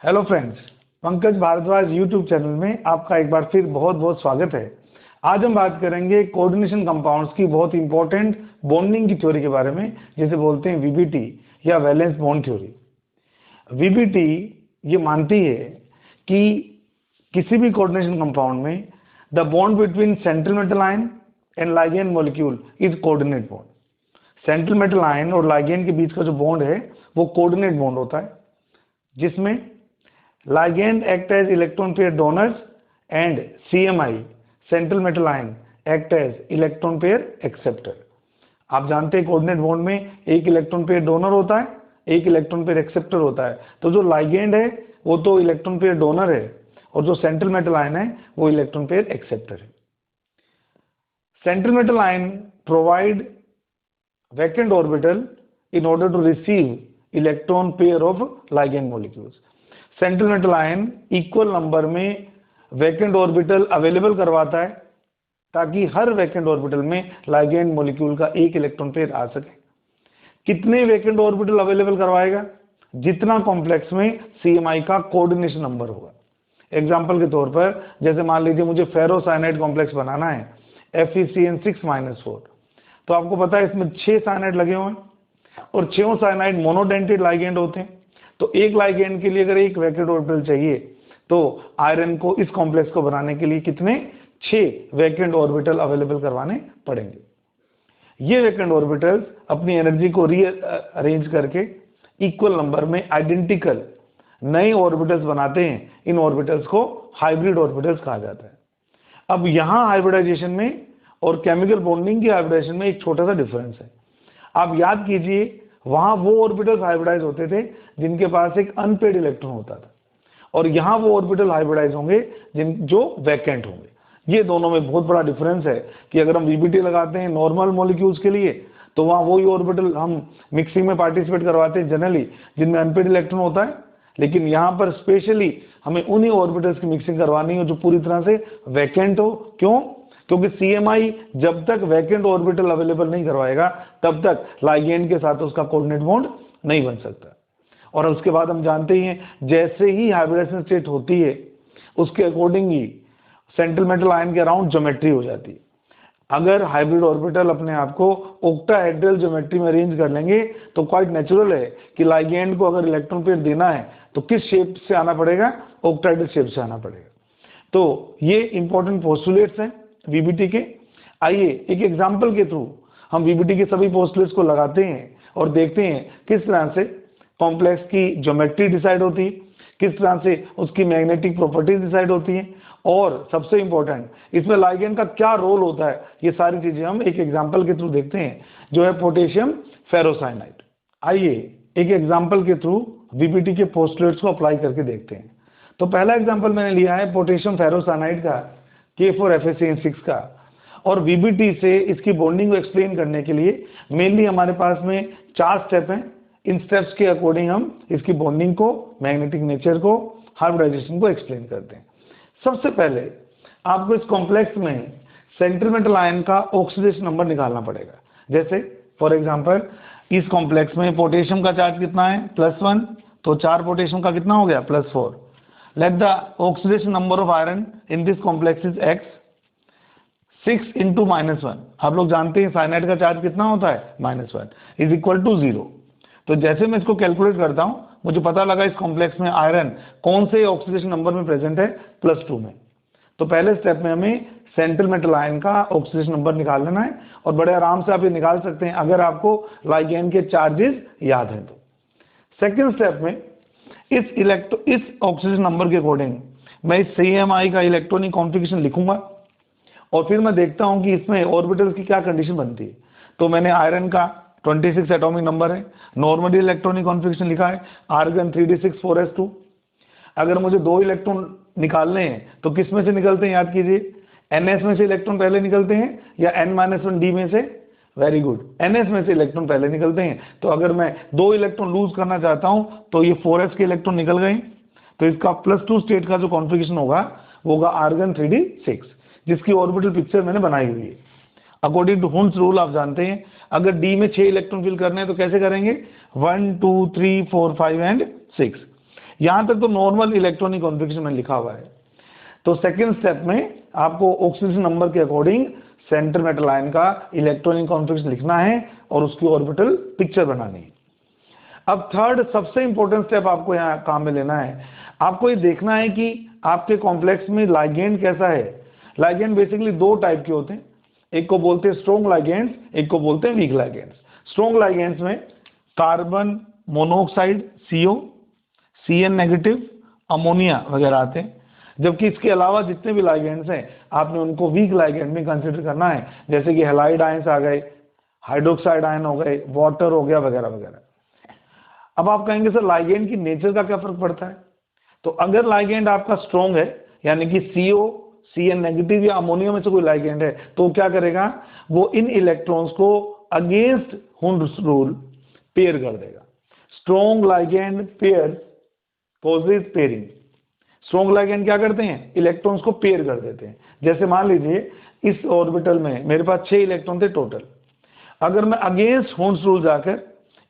Hello friends, Pankaj Bhardwaj YouTube channel में आपका एक बार फिर बहुत बहुत स्वागत है। आज हम बात करेंगे कोऑर्डिनेशन कंपाउंड्स की बहुत इंपॉर्टेंट बॉन्डिंग की थ्योरी के बारे में, जिसे बोलते हैं वीबीटी या वैलेंस बॉन्ड थ्योरी। वीबीटी ये मानती है कि किसी भी कोऑर्डिनेशन कंपाउंड में the bond between central metal ion and ligand molecule is coordinate bond. Central metal ion और लाइगैंड के बीच का जो बॉन्ड है वो कोऑर्डिनेट बॉन्ड होता है, जिसमें ligand act as electron pair donors and CMI central metal ion act as electron pair acceptor। आप जानते हैं कोऑर्डिनेट बॉन्ड में एक इलेक्ट्रॉन पेयर डोनर होता है, एक इलेक्ट्रॉन पेयर एक्सेप्टर होता है। तो जो लाइगैंड है वो तो इलेक्ट्रॉन पेयर डोनर है और जो सेंट्रल मेटल आयन है वो इलेक्ट्रॉन पेयर एक्सेप्टर है। Central metal ion provide vacant orbital in order to receive electron pair of ligand molecules। Central metal ion equal number में वैकेंट ऑर्बिटल अवेलेबल करवाता है ताकि हर वैकेंट ऑर्बिटल में ligand molecule का एक इलेक्ट्रॉन पेयर आ सके। कितने वैकेंट ऑर्बिटल अवेलेबल करवाएगा? जितना कॉम्प्लेक्स में सीएमआई का कोऑर्डिनेशन नंबर होगा। एग्जांपल के तौर पर जैसे मान लीजिए मुझे फेरो साइनाइड कॉम्प्लेक्स बनाना है FeCN6-4, तो आपको पता है इसमें 6 साइनाइड लगे हुए हैं और 6 साइनाइड मोनोडेंटेड लाइगैंड होते हैं। तो एक लाइगैंड के लिए अगर एक वैकेंट ऑर्बिटल चाहिए तो आयरन को इस कॉम्प्लेक्स को बनाने के लिए कितने 6 वैकेंट ऑर्बिटल अवेलेबल करवाने पड़ेंगे। ये वैकेंट ऑर्बिटल्स अपनी एनर्जी को रीअरेंज करके इक्वल नंबर में आइडेंटिकल नए ऑर्बिटल्स बनाते हैं। इन ऑर्बिटल्स को हाइब्रिड ऑर्बिटल्स कहा जाता है। अब यहाँ हाइब्रिडाइजेशन में और केमिकल बॉन्डिंग की हाइब्रिडाइजेशन में एक छोटा सा डिफरेंस है। आप याद कीजिए, वहां वो ऑर्बिटल्स हाइब्रिडाइज होते थे जिनके पास एक अनपेड इलेक्ट्रॉन होता था, और यहाँ वो ऑर्बिटल हाइब्रिडाइज होंगे जो वैकेंट होंगे। ये दोनों में बहुत बड़ा डिफरेंस है कि अगर हम वीबीटी लगाते हैं नॉर्मल मॉलिक्यूल्स के लिए तो वहाँ वही ऑर्बिटल हम मिक्सिंग में पार्टिसिपेट करवाते हैं जनरली जिनमें अनपेड इलेक्ट्रॉन होता है, लेकिन यहाँ पर स्पेशली हमें उन्हीं ऑर्बिटल्स की मिक्सिंग करवानी हो जो पूरी तरह से वैकेंट हो। क्यों? क्योंकि सीएमआई जब तक वैकेंट ऑर्बिटल अवेलेबल नहीं करवाएगा तब तक लाइगैंड के साथ उसका कोऑर्डिनेट बॉन्ड नहीं बन सकता। और उसके बाद हम जानते ही हैं जैसे ही हाइब्रिडाइजेशन स्टेट होती है उसके अकॉर्डिंग ही सेंट्रल मेटल आयन के अराउंड ज्योमेट्री हो जाती है। अगर हाइब्रिड ऑर्बिटल अपने आप को ऑक्टाहेड्रल ज्योमेट्री में अरेंज कर लेंगे तो क्वाइट नेचुरल है कि लाइगैंड को अगर इलेक्ट्रॉन पेयर देना है तो किस शेप से आना पड़ेगा? ऑक्टाहेड्रल शेप से आना पड़ेगा। तो ये इंपॉर्टेंट पोस्टुलेट्स हैं वीबीटी के। आइए एक एग्जांपल के थ्रू हम वीबीटी के सभी पोस्टुलेट्स को लगाते हैं और देखते हैं किस तरह से कॉम्प्लेक्स की ज्योमेट्री डिसाइड होती है, किस तरह से उसकी मैग्नेटिक प्रॉपर्टीज डिसाइड होती हैं, और सबसे इंपॉर्टेंट इसमें लाइगैंड का क्या रोल होता है। ये सारी चीजें हम एक एग्जाम्पल के थ्रू देखते हैं जो है पोटेशियम फेरोसाइनाइड। आइए एक एग्जाम्पल के थ्रू वीबीटी के पोस्टुलेट्स को अप्लाई करके देखते हैं। तो पहला एग्जाम्पल मैंने लिया है पोटेशियम फेरोसाइनाइड का K4FeCN6 का, और वीबीटी से इसकी बॉन्डिंग को एक्सप्लेन करने के लिए मेनली हमारे पास में 4 स्टेप हैं। इन स्टेप्स के अकॉर्डिंग हम इसकी बॉन्डिंग को, मैग्नेटिक नेचर को, हाइब्रिडाइजेशन को एक्सप्लेन करते हैं। सबसे पहले आपको इस कॉम्प्लेक्स में सेंट्रल मेटल आयन का ऑक्सीडेशन नंबर निकालना पड़ेगा। जैसे फॉर एग्जांपल इस कॉम्प्लेक्स में पोटेशियम का चार्ज कितना है? +1, तो 4 पोटेशियम का कितना हो गया? +4। Let the oxidation number of iron in this complex is X। 6 × -1, आप लोग जानते हैं साइनाइड का चार्ज कितना होता है? -1 इज इक्वल टू 0। तो जैसे मैं इसको कैलकुलेट करता हूं मुझे पता लगा इस कॉम्प्लेक्स में आयरन कौन से ऑक्सीडेशन नंबर में प्रेजेंट है? +2 में। तो पहले स्टेप में हमें सेंट्रल मेटल आयन का ऑक्सीडेशन नंबर निकाल लेना है, और बड़े आराम से आप ये निकाल सकते हैं अगर आपको लाइगैंड के चार्जेस याद हैं तो। सेकेंड स्टेप में इस ऑक्सीजन नंबर के अकॉर्डिंग मैं इस सीएमआई का इलेक्ट्रॉनिक कॉन्फ़िगरेशन लिखूंगा, और फिर मैं देखता हूं कि इसमें ऑर्बिटल्स की क्या कंडीशन बनती है। तो मैंने आयरन का 26 एटॉमिक नंबर है, नॉर्मली इलेक्ट्रॉनिक कॉन्फ़िगरेशन लिखा है आर्गन 3d6 4s2। अगर मुझे 2 इलेक्ट्रॉन निकालने हैं तो किस में से निकलते हैं? याद कीजिए, NS में से इलेक्ट्रॉन पहले निकलते हैं या N-1D में से? वेरी गुड, NS में से इलेक्ट्रॉन पहले निकलते हैं। तो अगर मैं 2 इलेक्ट्रॉन लूज करना चाहता हूं तो ये 4s के इलेक्ट्रॉन निकल गए, तो इसका +2 स्टेट का जो कॉन्फ़िगरेशन होगा वो होगा आर्गन 3d6, जिसकी ऑर्बिटल पिक्चर मैंने बनाई हुई है। अकॉर्डिंग टू हुंस रूल आप जानते हैं अगर D में 6 इलेक्ट्रॉन फिल करने हैं तो कैसे करेंगे? 1 2 3 4 5 एंड 6। यहां तक तो नॉर्मल इलेक्ट्रॉनिक कॉन्फ़िगरेशन में लिखा हुआ है। तो सेकंड स्टेप में आपको ऑक्सीजन नंबर के अकॉर्डिंग सेंटर मेटल आयन का इलेक्ट्रॉनिक कॉन्फ़िगरेशन लिखना है और उसकी ऑर्बिटल पिक्चर बनानी है। अब थर्ड सबसे इंपॉर्टेंट स्टेप आपको यहाँ काम में लेना है, आपको ये देखना है कि आपके कॉम्प्लेक्स में लाइगेंड कैसा है। लाइगेंड बेसिकली दो टाइप के होते हैं, एक को बोलते हैं स्ट्रॉन्ग लाइगेंड्स, एक को बोलते हैं वीक लाइगेंड्स। स्ट्रॉन्ग लाइगेंड्स में carbon monoxide CO, CN negative, ammonia वगैरह आते हैं, जबकि इसके अलावा जितने भी लाइगेंड्स हैं आपने उनको वीक लाइगेंड में कंसिडर करना है, जैसे कि हैलाइड आयंस आ गए, हाइड्रोक्साइड आयन हो गए, वाटर हो गया वगैरह वगैरह। अब आप कहेंगे सर लाइगेंड की नेचर का क्या फर्क पड़ता है? तो अगर लाइगेंड आपका स्ट्रॉन्ग है, यानी कि CO, CN नेगेटिव या अमोनिया में से कोई लाइगेंड है, तो क्या करेगा, वो इन इलेक्ट्रॉन्स को अगेंस्ट हुंड्स रूल पेयर कर देगा। Strong ligand pair causes pairing. Strong ligand क्या करते हैं, इलेक्ट्रॉन्स को पेयर कर देते हैं। जैसे मान लीजिए इस ऑर्बिटल में मेरे पास 6 इलेक्ट्रॉन थे टोटल, अगर मैं अगेंस्ट हुंड्स रूल जाकर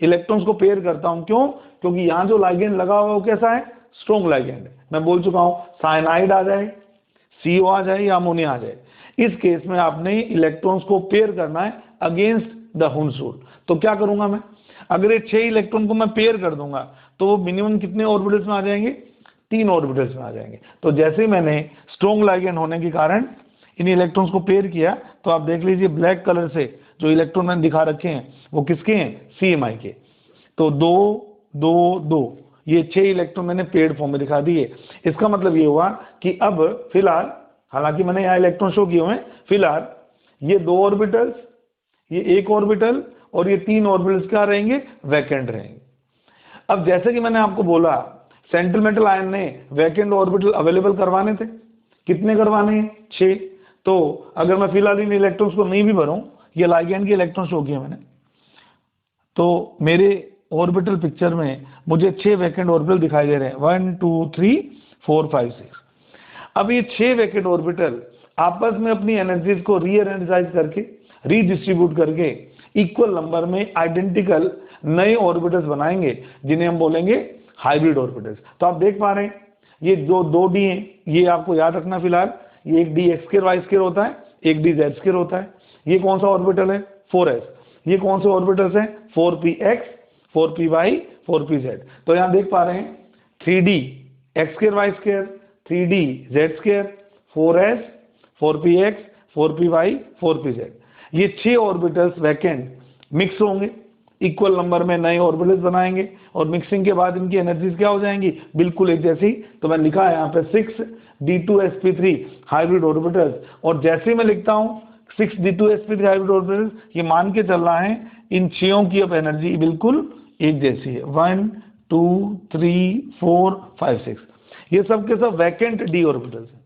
इलेक्ट्रॉन्स को पेयर करता हूं, क्यों? क्योंकि यहां जो लाइगेंड लगा हुआ है वो कैसा है, स्ट्रॉन्ग लाइगेंड है। मैं बोल चुका हूं साइनाइड आ जाए, CO आ जाए या अमोनिया आ जाए, इस केस में आपने इलेक्ट्रॉन्स को पेयर करना है अगेंस्ट द हुंड्स रूल। तो क्या करूंगा मैं, अगर ये 6 इलेक्ट्रॉन को मैं पेयर कर दूंगा तो वो मिनिमम कितने ऑर्बिटल्स में आ जाएंगे, 3 ऑर्बिटल्स में आ जाएंगे। तो जैसे ही मैंने स्ट्रॉन्ग लाइगेंड होने के कारण इन इलेक्ट्रॉन्स को पेयर किया, तो आप देख लीजिए ब्लैक कलर से जो इलेक्ट्रॉन मैंने दिखा रखे हैं वो किसके हैं, CMI के। तो 2 2 2 ये 6 इलेक्ट्रॉन मैंने पेयर्ड फॉर्म में दिखा दिए। इसका मतलब ये हुआ कि अब फिलहाल, हालांकि मैंने यहाँ इलेक्ट्रॉन शो किए हुए हैं, फिलहाल ये 2 ऑर्बिटल्स, ये 1 ऑर्बिटल और ये 3 ऑर्बिटल्स क्या रहेंगे, वैकेंट रहेंगे। अब जैसे कि मैंने आपको बोला सेंट्रल मेटल आयन ने वैकेंट ऑर्बिटल अवेलेबल करवाने थे, कितने करवाने हैं, 6। तो अगर मैं फिलहाल इन इलेक्ट्रॉन्स को नहीं भी भरूं, ये लाइगेंड के इलेक्ट्रॉन शो किए मैंने, तो मेरे ऑर्बिटल पिक्चर में मुझे 6 वैकेंट ऑर्बिटल दिखाई दे रहे हैं, 1 2 3 4 5 6। अब ये 6 वैकेंट ऑर्बिटल आपस में अपनी एनर्जीज को रीएनर्जाइज करके, रीडिस्ट्रीब्यूट करके इक्वल नंबर में आइडेंटिकल नए ऑर्बिटल्स बनाएंगे, जिन्हें हम बोलेंगे हाइब्रिड ऑर्बिटल्स। तो आप देख पा रहे हैं ये जो 2 डी हैं, ये आपको याद रखना फिलहाल, ये एक D X square Y square होता है, एक डी जेड स्क्वायर होता है। ये कौन सा ऑर्बिटल है, 4s। ये कौन से ऑर्बिटल्स हैं, 4px 4py 4pz। तो यहां देख पा रहे हैं 3d X square Y square, 3d Z square, 4s 4px 4py 4pz। ये 6 ऑर्बिटल्स वैकेंट मिक्स होंगे, इक्वल नंबर में नए ऑर्बिटल्स बनाएंगे और मिक्सिंग के बाद इनकी एनर्जीज क्या हो जाएंगी, बिल्कुल एक जैसी। तो मैं लिखा है यहाँ पे 6d2sp3 हाइब्रिड ऑर्बिटल्स, और जैसे मैं लिखता हूँ 6d2sp3 हाइब्रिड ऑर्बिटल्स, ये मान के चल रहा है इन 6 की अब एनर्जी बिल्कुल एक जैसी है, 1 2 3 4 5 6। ये सब के सब वैकेंट डी ऑर्बिटल्स हैं।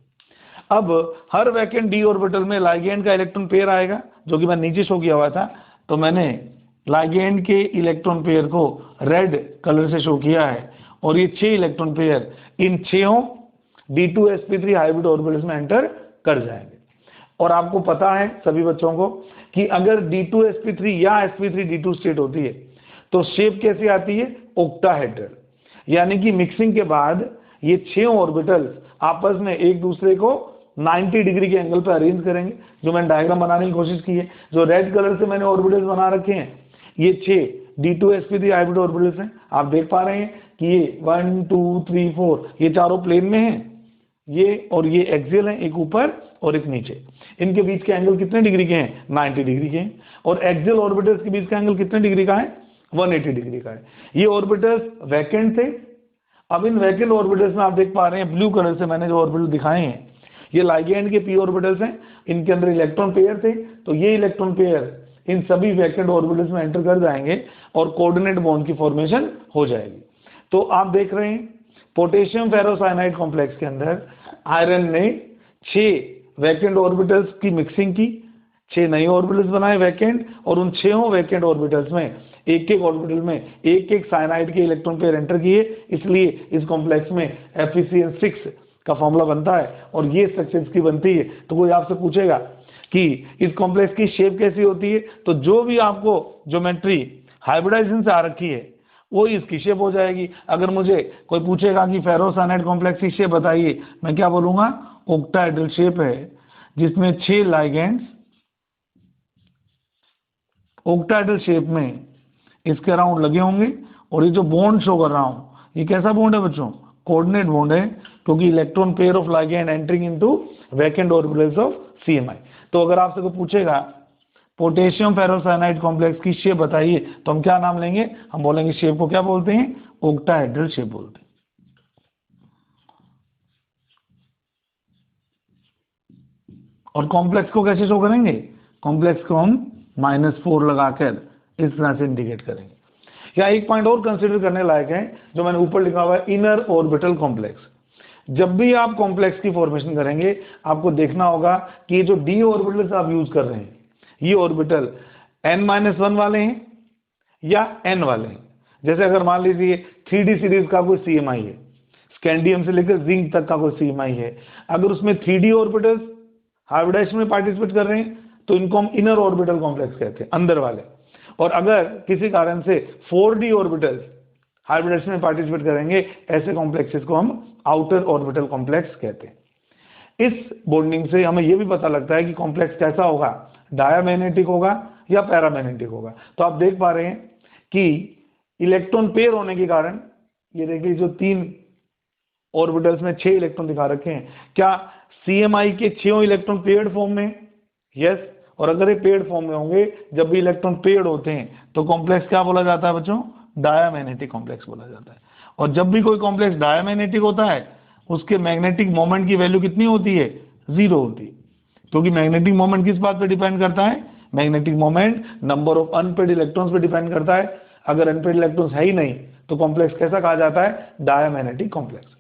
अब हर वैकेंट डी ऑर्बिटल में लाइगेंड का इलेक्ट्रॉन पेयर आएगा, जो कि मैं नीचे शो किया हुआ था। तो मैंने लाइगेंड के इलेक्ट्रॉन पेयर को रेड कलर से शो किया है, और ये 6 इलेक्ट्रॉन पेयर इन 6 d2sp3 हाइब्रिड ऑर्बिटल्स में एंटर कर जाएंगे। और आपको पता है सभी बच्चों को कि अगर d2sp3 या sp3d2 स्टेट होती है तो शेप कैसी आती है, ऑक्टाहेड्रल, यानी कि मिक्सिंग के बाद ये 6 ऑर्बिटल्स आपस में एक दूसरे को 90 डिग्री के एंगल पर अरेंज करेंगे, जो मैंने डायग्राम बनाने की कोशिश की है। जो रेड कलर से मैंने ऑर्बिटल्स बना रखे हैं, ये 6 d2sp3 हाइब्रिड ऑर्बिटल्स हैं। आप देख पा रहे हैं कि ये 1 2 3 4 ये चारों प्लेन में हैं, ये और ये एक्सियल हैं, एक ऊपर और एक नीचे। इनके बीच के एंगल कितने डिग्री के हैं, 90 डिग्री के हैं। और एक्सियल ऑर्बिटल्स के बीच का एंगल कितने डिग्री का है, 180 डिग्री का है। ये ऑर्बिटल्स वैकेंट थे। अब इन वैकेंट ऑर्बिटल्स में आप देख पा रहे हैं ब्लू कलर से मैंने जो ऑर्बिटल दिखाए हैं, ये लाइगेंड के p ऑर्बिटल्स हैं, इनके अंदर इलेक्ट्रॉन पेयर थे। तो ये इलेक्ट्रॉन पेयर इन सभी वैकेंट ऑर्बिटल्स में एंटर कर जाएंगे और कोऑर्डिनेट बॉन्ड की फॉर्मेशन हो जाएगी। तो आप देख रहे हैं पोटेशियम फेरोसाइनाइड कॉम्प्लेक्स के अंदर आयरन ने 6 वैकेंट ऑर्बिटल्स की मिक्सिंग की, 6 नए ऑर्बिटल्स बनाए वैकेंट, और उन 6 वैकेंट ऑर्बिटल्स में एक एक ऑर्बिटल में एक एक साइनाइड के इलेक्ट्रॉन पेयर एंटर किए। इसलिए इस कॉम्प्लेक्स में FeCN6 का फॉर्मूला बनता है, और ये स्ट्रक्चर की बनती है। तो कोई आपसे पूछेगा कि इस कॉम्प्लेक्स की शेप कैसी होती है, तो जो भी आपको ज्योमेट्री हाइब्रिडाइजेशन से आ रखी है वो इसकी शेप हो जाएगी। अगर मुझे कोई पूछेगा कि फेरोसाइनाइड कॉम्प्लेक्स की शेप बताइए, मैं क्या बोलूंगा, ऑक्टाहेड्रल शेप है जिसमें 6 लाइगेंड्स ऑक्टाहेड्रल शेप में इसके अराउंड लगे होंगे। और ये जो बॉन्ड शो कर रहा हूं ये कैसा बॉन्ड है बच्चों, कोऑर्डिनेट बॉन्ड है, क्योंकि electron pair of ligand entering into vacant orbitals of CMI. तो अगर आपसे कोई पूछेगा पोटेशियम फेरोसाइनाइड कॉम्प्लेक्स की शेप बताइए, तो हम क्या नाम लेंगे, हम बोलेंगे शेप को क्या बोलते हैं, ऑक्टाहेड्रल शेप बोलते हैं। और कॉम्प्लेक्स को कैसे शो करेंगे, कॉम्प्लेक्स को हम -4 लगाकर इस तरह से इंडिकेट करेंगे। या एक पॉइंट और कंसीडर करने लायक है जो मैंने ऊपर लिखा हुआ है, इनर ऑर्बिटल कॉम्प्लेक्स। जब भी आप कॉम्प्लेक्स की फॉर्मेशन करेंगे आपको देखना होगा कि ये जो डी ऑर्बिटल्स आप यूज कर रहे हैं ये ऑर्बिटल n-1 वाले हैं या n वाले हैं। जैसे अगर मान लीजिए 3D सीरीज का कोई CMI है, स्कैंडियम से लेकर जिंक तक का कोई CMI है, अगर उसमें 3D ऑर्बिटल्स हाइब्रिडाइजेशन में पार्टिसिपेट कर रहे हैं तो इनको हम इनर ऑर्बिटल कॉम्प्लेक्स कहते हैं, अंदर वाले। और अगर किसी कारण से 4D ऑर्बिटल्स हाइब्रिडाइजेशन में पार्टिसिपेट करेंगे, ऐसे कॉम्प्लेक्सेस को हम आउटर ऑर्बिटल कॉम्प्लेक्स कहते हैं। इस बॉन्डिंग से हमें यह भी पता लगता है कि कॉम्प्लेक्स कैसा होगा, डायमैग्नेटिक होगा या पैरामैग्नेटिक होगा। तो आप देख पा रहे हैं कि इलेक्ट्रॉन पेयर होने के कारण, ये देखिए जो 3 ऑर्बिटल्स में 6 इलेक्ट्रॉन दिखा रखे हैं, क्या CMI के 6 इलेक्ट्रॉन पेयर्ड फॉर्म में, यस। और अगर ये पेयर्ड फॉर्म में होंगे, जब भी इलेक्ट्रॉन पेयर्ड होते हैं तो कॉम्प्लेक्स क्या बोला जाता है बच्चों, डायमैग्नेटिक कॉम्प्लेक्स बोला जाता है। और जब भी कोई कॉम्प्लेक्स डायमैग्नेटिक होता है उसके मैग्नेटिक मोमेंट की वैल्यू कितनी होती है, 0 होती है। क्योंकि मैग्नेटिक मोमेंट किस बात पे डिपेंड करता है, magnetic moment number of unpaired electrons पे डिपेंड करता है। अगर अनपेड इलेक्ट्रॉन्स है ही नहीं तो कॉम्प्लेक्स कैसा कहा जाता है, डायमैग्नेटिक कॉम्प्लेक्स।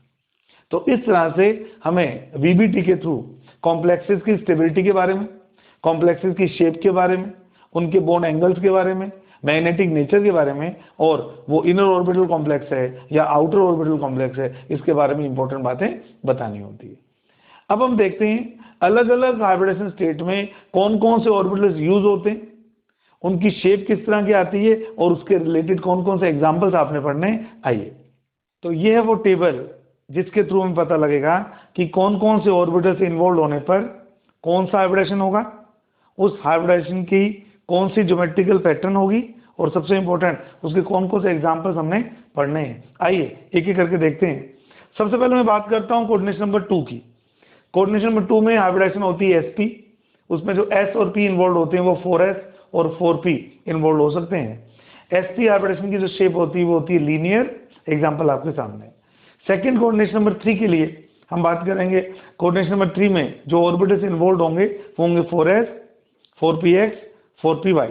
तो इस तरह से हमें वीबीटी के थ्रू कॉम्प्लेक्सेस की स्टेबिलिटी के बारे में, कॉम्प्लेक्सेस की शेप के बारे में, उनके बॉन्ड एंगल्स के बारे में, मैग्नेटिक नेचर के बारे में, और वो इनर ऑर्बिटल कॉम्प्लेक्स है या आउटर ऑर्बिटल कॉम्प्लेक्स है, इसके बारे में इंपॉर्टेंट बातें बतानी होती है। अब हम देखते हैं अलग अलग हाइब्रिडेशन स्टेट में कौन कौन से ऑर्बिटल्स यूज होते हैं, उनकी शेप किस तरह की आती है और उसके रिलेटेड कौन कौन से एग्जाम्पल्स आपने पढ़ने। आइए, तो ये है वो टेबल जिसके थ्रू हमें पता लगेगा कि कौन कौन से ऑर्बिटल्स इन्वॉल्व होने पर कौन सा हाइब्रिडेशन होगा, उस हाइब्रिडेशन की कौन सी ज्योमेट्रिकल पैटर्न होगी, और सबसे इंपॉर्टेंट उसके कौन कौन से एग्जाम्पल्स हमने पढ़ने हैं। आइए एक एक करके देखते हैं। सबसे पहले मैं बात करता हूं कोऑर्डिनेशन नंबर 2 की। कोऑर्डिनेशन नंबर 2 में हाइब्रिडेशन होती है sp, उसमें जो s और p इन्वॉल्व होते हैं वो 4s और 4p इन्वॉल्व हो सकते हैं। sp हाइब्रिडेशन की जो शेप होती है वो होती है लीनियर, एग्जाम्पल आपके सामने। सेकेंड कोऑर्डिनेशन नंबर 3 के लिए हम बात करेंगे। कोऑर्डिनेशन नंबर 3 में जो ऑर्बिटल्स इन्वॉल्व होंगे वो होंगे 4s, 4px, 4py,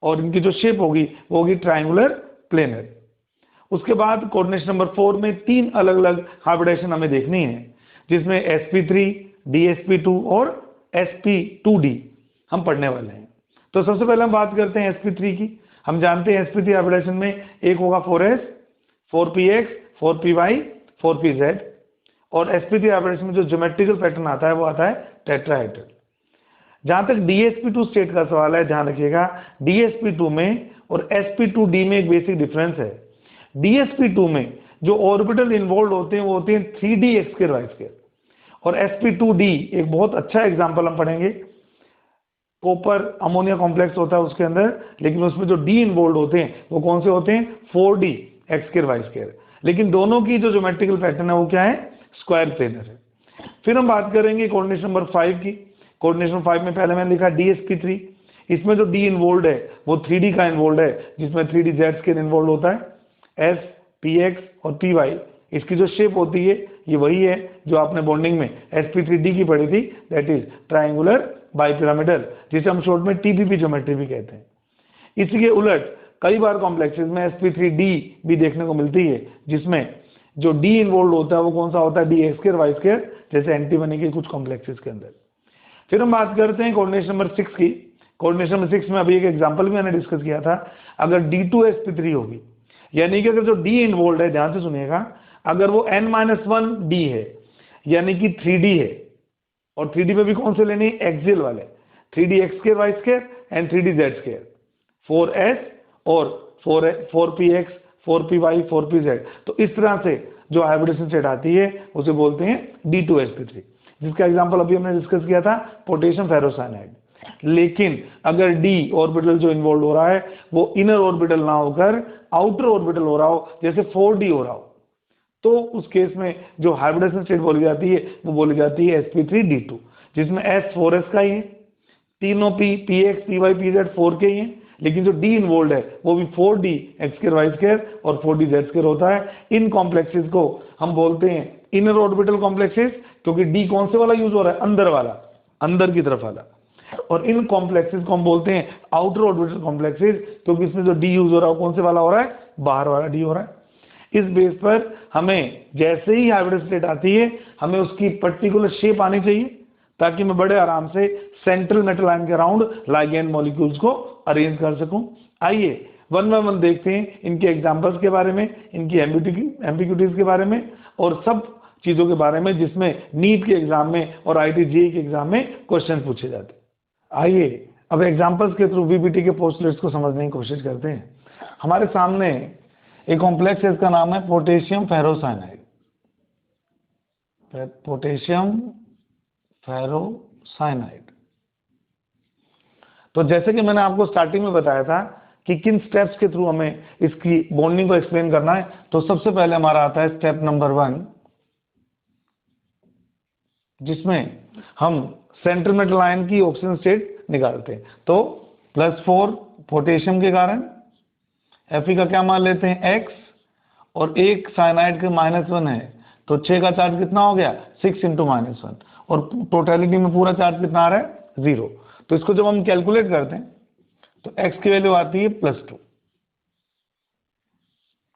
और इनकी जो शेप होगी वो होगी ट्रायंगुलर प्लेनर। उसके बाद कोऑर्डिनेशन नंबर 4 में 3 अलग अलग हाइब्रिडेशन हमें देखनी है, जिसमें sp3, dsp2 और sp2d हम पढ़ने वाले हैं। तो सबसे पहले हम बात करते हैं sp3 की। हम जानते हैं sp3 हाइब्रिडेशन में एक होगा 4s, 4px, 4py, 4pz, और sp3 हाइब्रिडेशन में जो ज्योमेट्रिकल पैटर्न आता है वो आता है टेट्राहेड्रल। जहां तक dsp2 स्टेट का सवाल है, ध्यान रखिएगा dsp2 में और sp2d में एक बेसिक डिफरेंस है। dsp2 में जो ऑर्बिटल इन्वॉल्व होते हैं वो होते हैं 3d(x²y²), और sp2d एक बहुत अच्छा एग्जांपल हम पढ़ेंगे। कॉपर अमोनिया कॉम्प्लेक्स होता है उसके अंदर, लेकिन उसमें जो डी इन्वॉल्व होते हैं वो कौन से होते हैं, 4d(x²y²). लेकिन दोनों की जो ज्योमेट्रिकल पैटर्न है वो क्या है, स्क्वायर प्लेनर है। फिर हम बात करेंगे कोऑर्डिनेशन नंबर 5 की। कोऑर्डिनेशन 5 में पहले मैंने लिखा dsp3, इसमें जो डी इन्वॉल्व है वो 3d का इन्वॉल्व है, जिसमें 3d(z² इन्वॉल्व होता है। s, px और py, इसकी जो शेप होती है ये वही है जो आपने बॉन्डिंग में sp3d की पढ़ी थी, दैट इज ट्रायंगुलर बाइपिरामिडल, जिसे हम शॉर्ट में tpp ज्योमेट्री भी कहते हैं। इसी के उलट कई बार कॉम्प्लेक्सेस में sp3d भी देखने को मिलती है, जिसमें जो d इन्वॉल्व होता है वो कौन सा होता है, dx²y², जैसे एंटीमनी के कुछ कॉम्प्लेक्सेस के अंदर। फिर हम बात करते हैं कोऑर्डिनेशन नंबर 6 की। कोऑर्डिनेशन नंबर 6 में अभी एक एग्जांपल भी मैंने डिस्कस किया था। अगर d2sp3 होगी, यानी कि अगर जो d इन्वॉल्व है, ध्यान से सुनिएगा, अगर वो n-1d है यानी कि 3d है, और 3d में भी कौन से लेने, एक्सियल वाले, 3d(x²y²) एंड 3d(z²), 4s और 4px, 4p-Y 4p-Z। तो इस तरह से जो हाइब्रिडेशन स्टेट आती है उसे बोलते हैं D2sp3, जिसका एग्जांपल अभी हमने डिस्कस किया था पोटेशियम फेरोसाइनाइड। लेकिन अगर D ऑर्बिटल जो इन्वॉल्व हो रहा है वो इनर ऑर्बिटल ना होकर आउटर ऑर्बिटल हो रहा हो, जैसे 4d हो रहा हो, तो उस केस में जो हाइब्रिडेशन स्टेट बोली जाती है वो बोली जाती है sp3d2, जिसमें s 4s का ही है, तीनों p px py pz 4 के ही हैं, लेकिन जो d इन्वॉल्व है वो भी 4d x2 y2 और 4d z2 होता है। इन कॉम्प्लेक्सेस को हम बोलते हैं इनर ऑर्बिटल कॉम्प्लेक्सेस, क्योंकि d कौन से वाला यूज हो रहा है, अंदर वाला, अंदर की तरफ वाला। और इन कॉम्प्लेक्सेस को हम बोलते हैं आउटर ऑर्बिटल कॉम्प्लेक्सेस, क्योंकि इसमें जो d यूज हो रहा है कौन से वाला हो रहा है, बाहर वाला d हो रहा है। इस बेस पर हमें जैसे ही हाइब्रिड स्टेट आती है हमें उसकी पर्टिकुलर शेप आनी चाहिए, ताकि मैं बड़े आराम से सेंट्रल मेटल आयन के अराउंड लिगैंड मॉलिक्यूल्स को अरेंज कर सकूं। आइए वन बाय वन देखते हैं इनके एग्जांपल्स के बारे में, इनकी एम्बिग्यूटीज के बारे में और सब चीजों के बारे में जिसमें नीट के एग्जाम में और IIT-JEE के एग्जाम में क्वेश्चन पूछे जाते हैं। आइए अब एग्जाम्पल्स के थ्रू VBT के पोस्टुलेट्स को समझने की कोशिश करते हैं। हमारे सामने एक कॉम्प्लेक्स है, इसका नाम है पोटेशियम फेरोसाइनाइड, पोटेशियम फेरोसाइनाइड। तो जैसे कि मैंने आपको स्टार्टिंग में बताया था कि किन स्टेप्स के थ्रू हमें इसकी बॉन्डिंग को एक्सप्लेन करना है, तो सबसे पहले हमारा आता है स्टेप नंबर 1, जिसमें हम सेंट्रल मेटल आयन की ऑक्सीजन स्टेट निकालते हैं। तो +4 पोटेशियम के कारण, Fe का क्या मान लेते हैं x, और एक साइनाइड के -1 है, तो 6 का चार्ज कितना हो गया, 6 × -1, और टोटलिटी में पूरा चार्ज कितना आ रहा है, 0। तो इसको जब हम कैलकुलेट करते हैं तो x की वैल्यू आती है +2।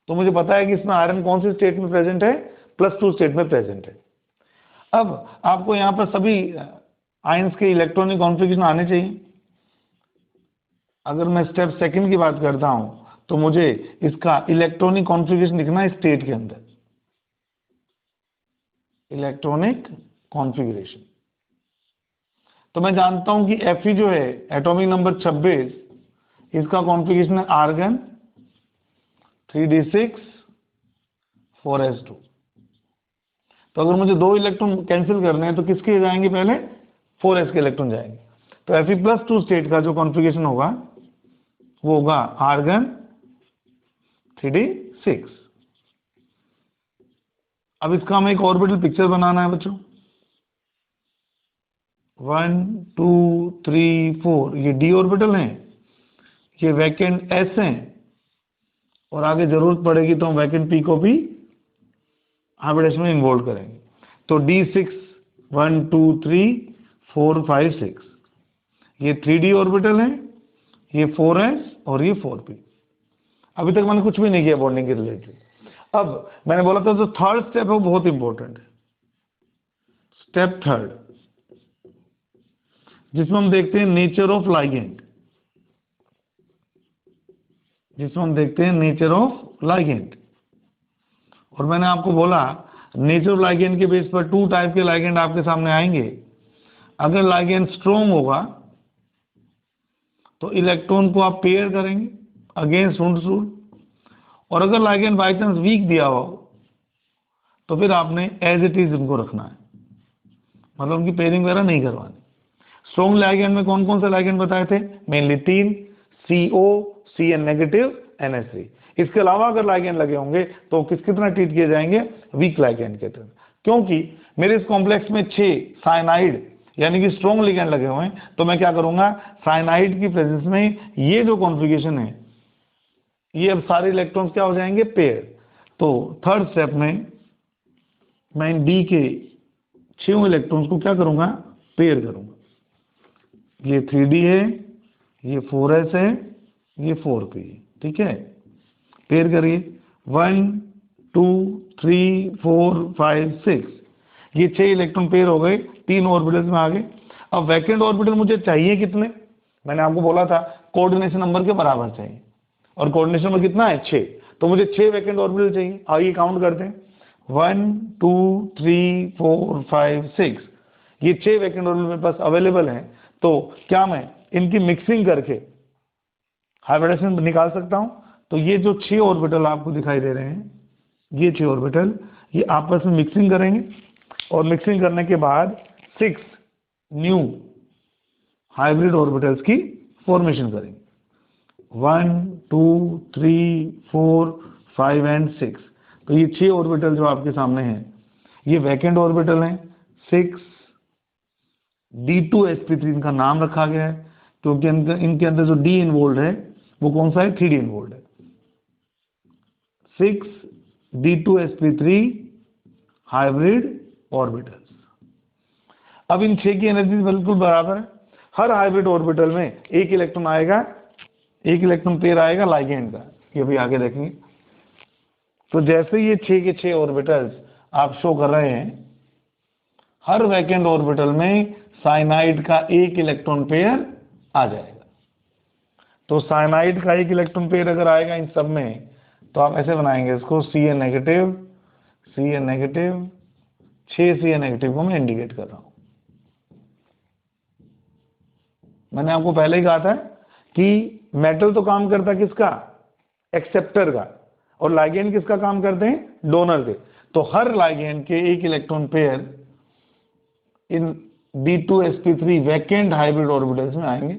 तो मुझे पता है कि इसमें आयरन कौन सी स्टेट में प्रेजेंट है, +2 स्टेट में प्रेजेंट है। अब आपको यहाँ पर सभी आयंस के इलेक्ट्रॉनिक कॉन्फ़िगरेशन आने चाहिए। अगर मैं स्टेप सेकंड की बात करता हूं तो मुझे इसका इलेक्ट्रॉनिक कॉन्फ़िगरेशन लिखना है स्टेट के अंदर, इलेक्ट्रॉनिक कॉन्फ़िगरेशन। तो मैं जानता हूं कि Fe जो है एटॉमिक नंबर 26, इसका कॉन्फ़िगरेशन है आर्गन 3d6 4s2। तो अगर मुझे 2 इलेक्ट्रॉन कैंसिल करने हैं तो किसके जाएंगे, पहले 4s के इलेक्ट्रॉन जाएंगे। तो Fe+2 स्टेट का जो कॉन्फ़िगरेशन होगा वो होगा आर्गन 3d6। अब इसका हमें एक ऑर्बिटल पिक्चर बनाना है बच्चों। 1 2 3 4 ये d ऑर्बिटल हैं, ये वैकेंट s हैं, और आगे जरूरत पड़ेगी तो हम वैकेंट p को भी हाइब्रिडेशन में इन्वॉल्व करेंगे। तो d6 1 2 3 4 5 6 ये 3d ऑर्बिटल हैं, ये 4s और ये 4p। अभी तक मैंने कुछ भी नहीं किया बॉन्डिंग के रिलेटेड। अब मैंने बोला था जो थर्ड स्टेप है वो बहुत इंपॉर्टेंट है, स्टेप थर्ड, जिसमें हम देखते हैं नेचर ऑफ लाइगेंड, जिसमें हम देखते हैं नेचर ऑफ लाइगेंड। और मैंने आपको बोला नेचर ऑफ लाइगेंड के बेस पर 2 टाइप के लाइगेंड आपके सामने आएंगे। अगर लाइगेंड स्ट्रॉन्ग होगा तो इलेक्ट्रॉन को आप पेयर करेंगे अगेंस्ट रूट, और अगर लाइगेंड बाई चांस वीक दिया हो तो फिर आपने एज इट इज उनको रखना है, मतलब उनकी पेयरिंग वगैरह नहीं करवानी। स्ट्रॉन्ग लाइगेंड में कौन कौन से लाइगेंड बताए थे, मेनली 3, CO CN-, NH3। इसके अलावा अगर लाइगेंड लगे होंगे तो किसकी तरह ट्रीट किए जाएंगे, वीक लाइगेंड के तरह। क्योंकि मेरे इस कॉम्प्लेक्स में 6 साइनाइड यानी कि स्ट्रॉन्ग लिगेंड लगे हुए हैं, तो मैं क्या करूंगा, साइनाइड की प्रेजेंस में ये जो कॉन्फ़िगरेशन है ये अब सारे इलेक्ट्रॉन्स क्या हो जाएंगे, पेयर। तो थर्ड स्टेप में मैं इन D के 6 इलेक्ट्रॉन्स को क्या करूंगा, पेयर करूंगा। ये 3D है, ये 4s है, ये 4p है, ठीक है। पेयर करिए 1 2 3 4 5 6, ये 6 इलेक्ट्रॉन पेयर हो गए, 3 ऑर्बिटल्स में आ गए। अब वैकेंट ऑर्बिटल मुझे चाहिए कितने, मैंने आपको बोला था कोऑर्डिनेशन नंबर के बराबर चाहिए, और कोऑर्डिनेशन नंबर कितना है, 6। तो मुझे 6 वैकेंट ऑर्बिटल चाहिए। आइए काउंट करते हैं, 1 2 3 4 5 6, ये 6 वैकेंट ऑर्बिटल मेरे पास अवेलेबल हैं। तो क्या मैं इनकी मिक्सिंग करके हाइब्रिडेशन निकाल सकता हूं, तो ये जो 6 ऑर्बिटल आपको दिखाई दे रहे हैं, ये 6 ऑर्बिटल, ये आपस में मिक्सिंग करेंगे और मिक्सिंग करने के बाद 6 न्यू हाइब्रिड ऑर्बिटल्स की फॉर्मेशन करेंगे। 1 2 3 4 5 एंड 6। तो ये 6 ऑर्बिटल जो आपके सामने हैं ये वैकेंट ऑर्बिटल हैं। 6 D2sp3 इनका नाम रखा गया है क्योंकि इनके अंदर जो D इन्वॉल्व है वो कौन सा है, 3D इन्वॉल्व है। 6 D2sp3 हाइब्रिड ऑर्बिटल्स। अब इन 6 की एनर्जी बिल्कुल बराबर है। हर हाइब्रिड ऑर्बिटल में एक इलेक्ट्रॉन आएगा, एक इलेक्ट्रॉन पेयर आएगा लाइगेंड का, ये भी आगे देखेंगे। तो जैसे ये 6 के 6 ऑर्बिटल्स आप शो कर रहे हैं, हर वैकेंट ऑर्बिटल में साइनाइड का एक इलेक्ट्रॉन पेयर आ जाएगा। तो साइनाइड का एक इलेक्ट्रॉन पेयर अगर आएगा इन सब में, तो आप ऐसे बनाएंगे इसको, Ca negative, Ca negative, 6 Ca negative को मैं इंडिकेट कर रहा हूं। मैंने आपको पहले ही कहा था कि मेटल तो काम करता किसका, एक्सेप्टर का, और लाइगेंड किसका काम करते हैं, डोनर के। तो हर लाइगेंड के एक इलेक्ट्रॉन पेयर इन D2sp3 वैकेंट हाइब्रिड ऑर्बिटल्स में आएंगे।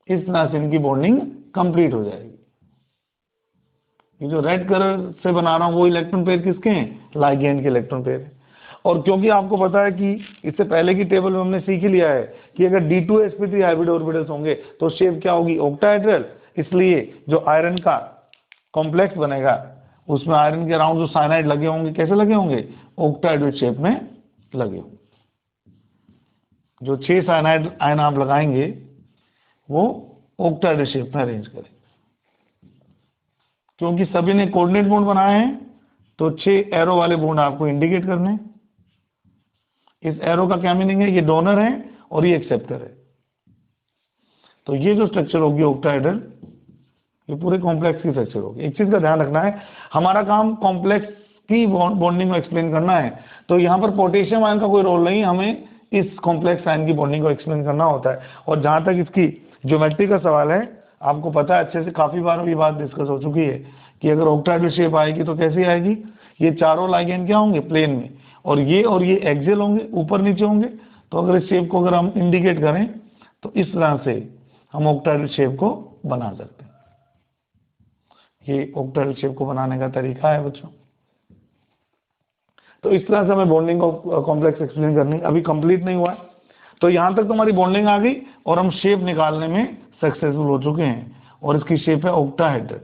इस तरह से इनकी बॉन्डिंग कंप्लीट हो जाएगी। ये जो रेड कलर से बना रहा हूं वो इलेक्ट्रॉन पेयर किसके हैं, लाइगेंड के इलेक्ट्रॉन पेयर है। और क्योंकि आपको पता है कि इससे पहले की टेबल में हमने सीख लिया है कि अगर D2sp3 हाइब्रिड ऑर्बिटल्स होंगे तो शेप क्या होगी, ऑक्टाहेड्रल। इसलिए जो आयरन का कॉम्प्लेक्स बनेगा उसमें आयरन के अराउंड जो साइनाइड लगे होंगे कैसे लगे होंगे, ऑक्टाहेड्रल शेप में लगे होंगे। जो 6 साइनाइड आयन आप लगाएंगे वो ऑक्टाहेड्रल शेप में अरेंज करें। क्योंकि सभी ने कोऑर्डिनेट बॉन्ड बनाए हैं तो 6 एरो वाले बॉन्ड आपको इंडिकेट करने हैं। इस एरो का क्या मीनिंग है, ये डोनर है और ये एक्सेप्टर है। तो ये जो स्ट्रक्चर होगी ऑक्टाहेड्रल, ये पूरे कॉम्प्लेक्स की स्ट्रक्चर होगी। एक चीज का ध्यान रखना है, हमारा काम कॉम्प्लेक्स की बॉन्डिंग को एक्सप्लेन करना है। तो यहाँ पर पोटेशियम आयन का कोई रोल नहीं, हमें इस कॉम्प्लेक्स आयन की बॉन्डिंग को एक्सप्लेन करना होता है। और जहां तक इसकी ज्योमेट्री का सवाल है, आपको पता है अच्छे से, काफी बार ये बात डिस्कस हो चुकी है कि अगर ऑक्टाहेड्रल शेप आएगी तो कैसी आएगी, ये चारों लाइगेंड क्या होंगे, प्लेन में, और ये एक्सियल होंगे, ऊपर नीचे होंगे। तो अगर इस शेप को अगर हम इंडिकेट करें तो इस तरह से हम ऑक्टाहेड्रल शेप को बना सकते हैं। ये ऑक्टाहेड्रल शेप को बनाने का तरीका है बच्चों। तो इस तरह से हमें बॉन्डिंग को कॉम्प्लेक्स एक्सप्लेन करनी, अभी कंप्लीट नहीं हुआ है। तो यहां तक तुम्हारी बॉन्डिंग आ गई और हम शेप निकालने में सक्सेसफुल हो चुके हैं, और इसकी शेप है ऑक्टाहेड्रल।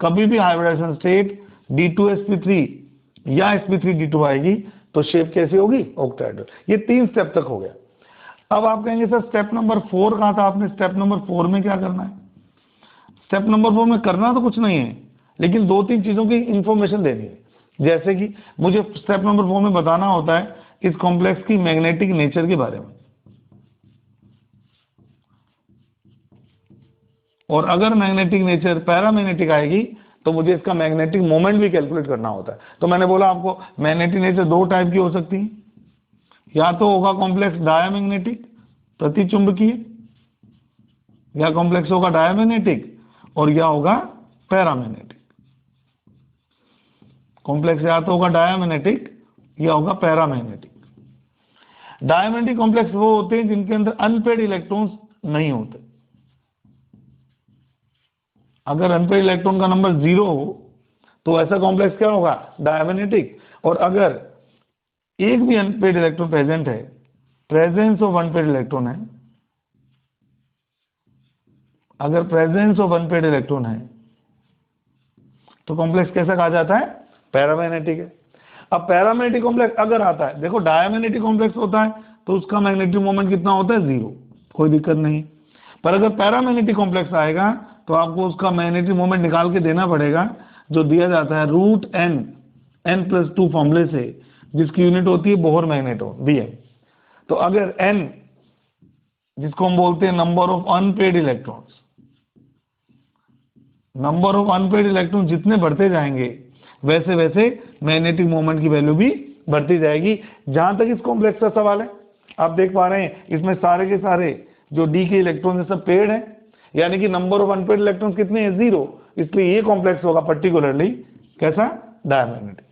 कभी भी हाइब्रिडाइजेशन स्टेट D2sp3 या sp3d2 आएगी तो शेप कैसी होगी, ऑक्टाहेड्रल। ये 3 स्टेप तक हो गया। अब आप कहेंगे सर स्टेप नंबर 4 कहा था आपने, स्टेप नंबर 4 में क्या करना है। स्टेप नंबर 4 में करना तो कुछ नहीं है, लेकिन 2-3 चीजों की इंफॉर्मेशन देनी है। जैसे कि मुझे स्टेप नंबर 4 में बताना होता है इस कॉम्प्लेक्स की मैग्नेटिक नेचर के बारे में, और अगर मैग्नेटिक नेचर पैरामैग्नेटिक आएगी तो मुझे इसका मैग्नेटिक मोमेंट भी कैलकुलेट करना होता है। तो मैंने बोला आपको मैग्नेटिक नेचर 2 टाइप की हो सकती है, या तो होगा कॉम्प्लेक्स डायामैग्नेटिक, प्रतिचुंबकीय, या कॉम्प्लेक्स होगा डायामैग्नेटिक और या होगा पैरामैग्नेटिक। कॉम्प्लेक्स या तो होगा डायामैग्नेटिक या होगा पैरामैग्नेटिक। डायमैग्नेटिक कॉम्प्लेक्स वो होते हैं जिनके अंदर अनपेड इलेक्ट्रॉन्स नहीं होते। अगर अनपेड इलेक्ट्रॉन का नंबर 0 हो तो ऐसा कॉम्प्लेक्स क्या होगा, डायमैग्नेटिक। और अगर एक भी अनपेड इलेक्ट्रॉन प्रेजेंट है, प्रेजेंस ऑफ अनपेड इलेक्ट्रॉन है, अगर प्रेजेंस ऑफ अनपेड इलेक्ट्रॉन है तो कॉम्प्लेक्स कैसा कहा जाता है, पैरामैग्नेटिक है। अब पैरामैग्नेटिक कॉम्प्लेक्स अगर आता है, देखो डायमैग्नेटिक कॉम्प्लेक्स होता है तो उसका मैग्नेटिक मोमेंट कितना होता है, 0, कोई दिक्कत नहीं। पर अगर पैरामैग्नेटिक कॉम्प्लेक्स आएगा तो आपको उसका मैग्नेटिक मोमेंट निकाल के देना पड़ेगा, जो दिया जाता है √n+2 फॉर्मूले से, जिसकी यूनिट होती है बोहर मैग्नेटोन Bm। तो अगर n, जिसको हम बोलते हैं number of unpaired electrons, number of unpaired electron जितने बढ़ते जाएंगे वैसे वैसे मैग्नेटिक मोमेंट की वैल्यू भी बढ़ती जाएगी। जहां तक इस कॉम्प्लेक्स का सवाल है, आप देख पा रहे हैं इसमें सारे के सारे जो D के इलेक्ट्रॉन है सब पेड हैं, यानी कि नंबर ऑफ अनपेड इलेक्ट्रॉन्स कितने हैं, 0, इसलिए ये कॉम्प्लेक्स होगा पर्टिकुलरली कैसा, डायमैग्नेटिक।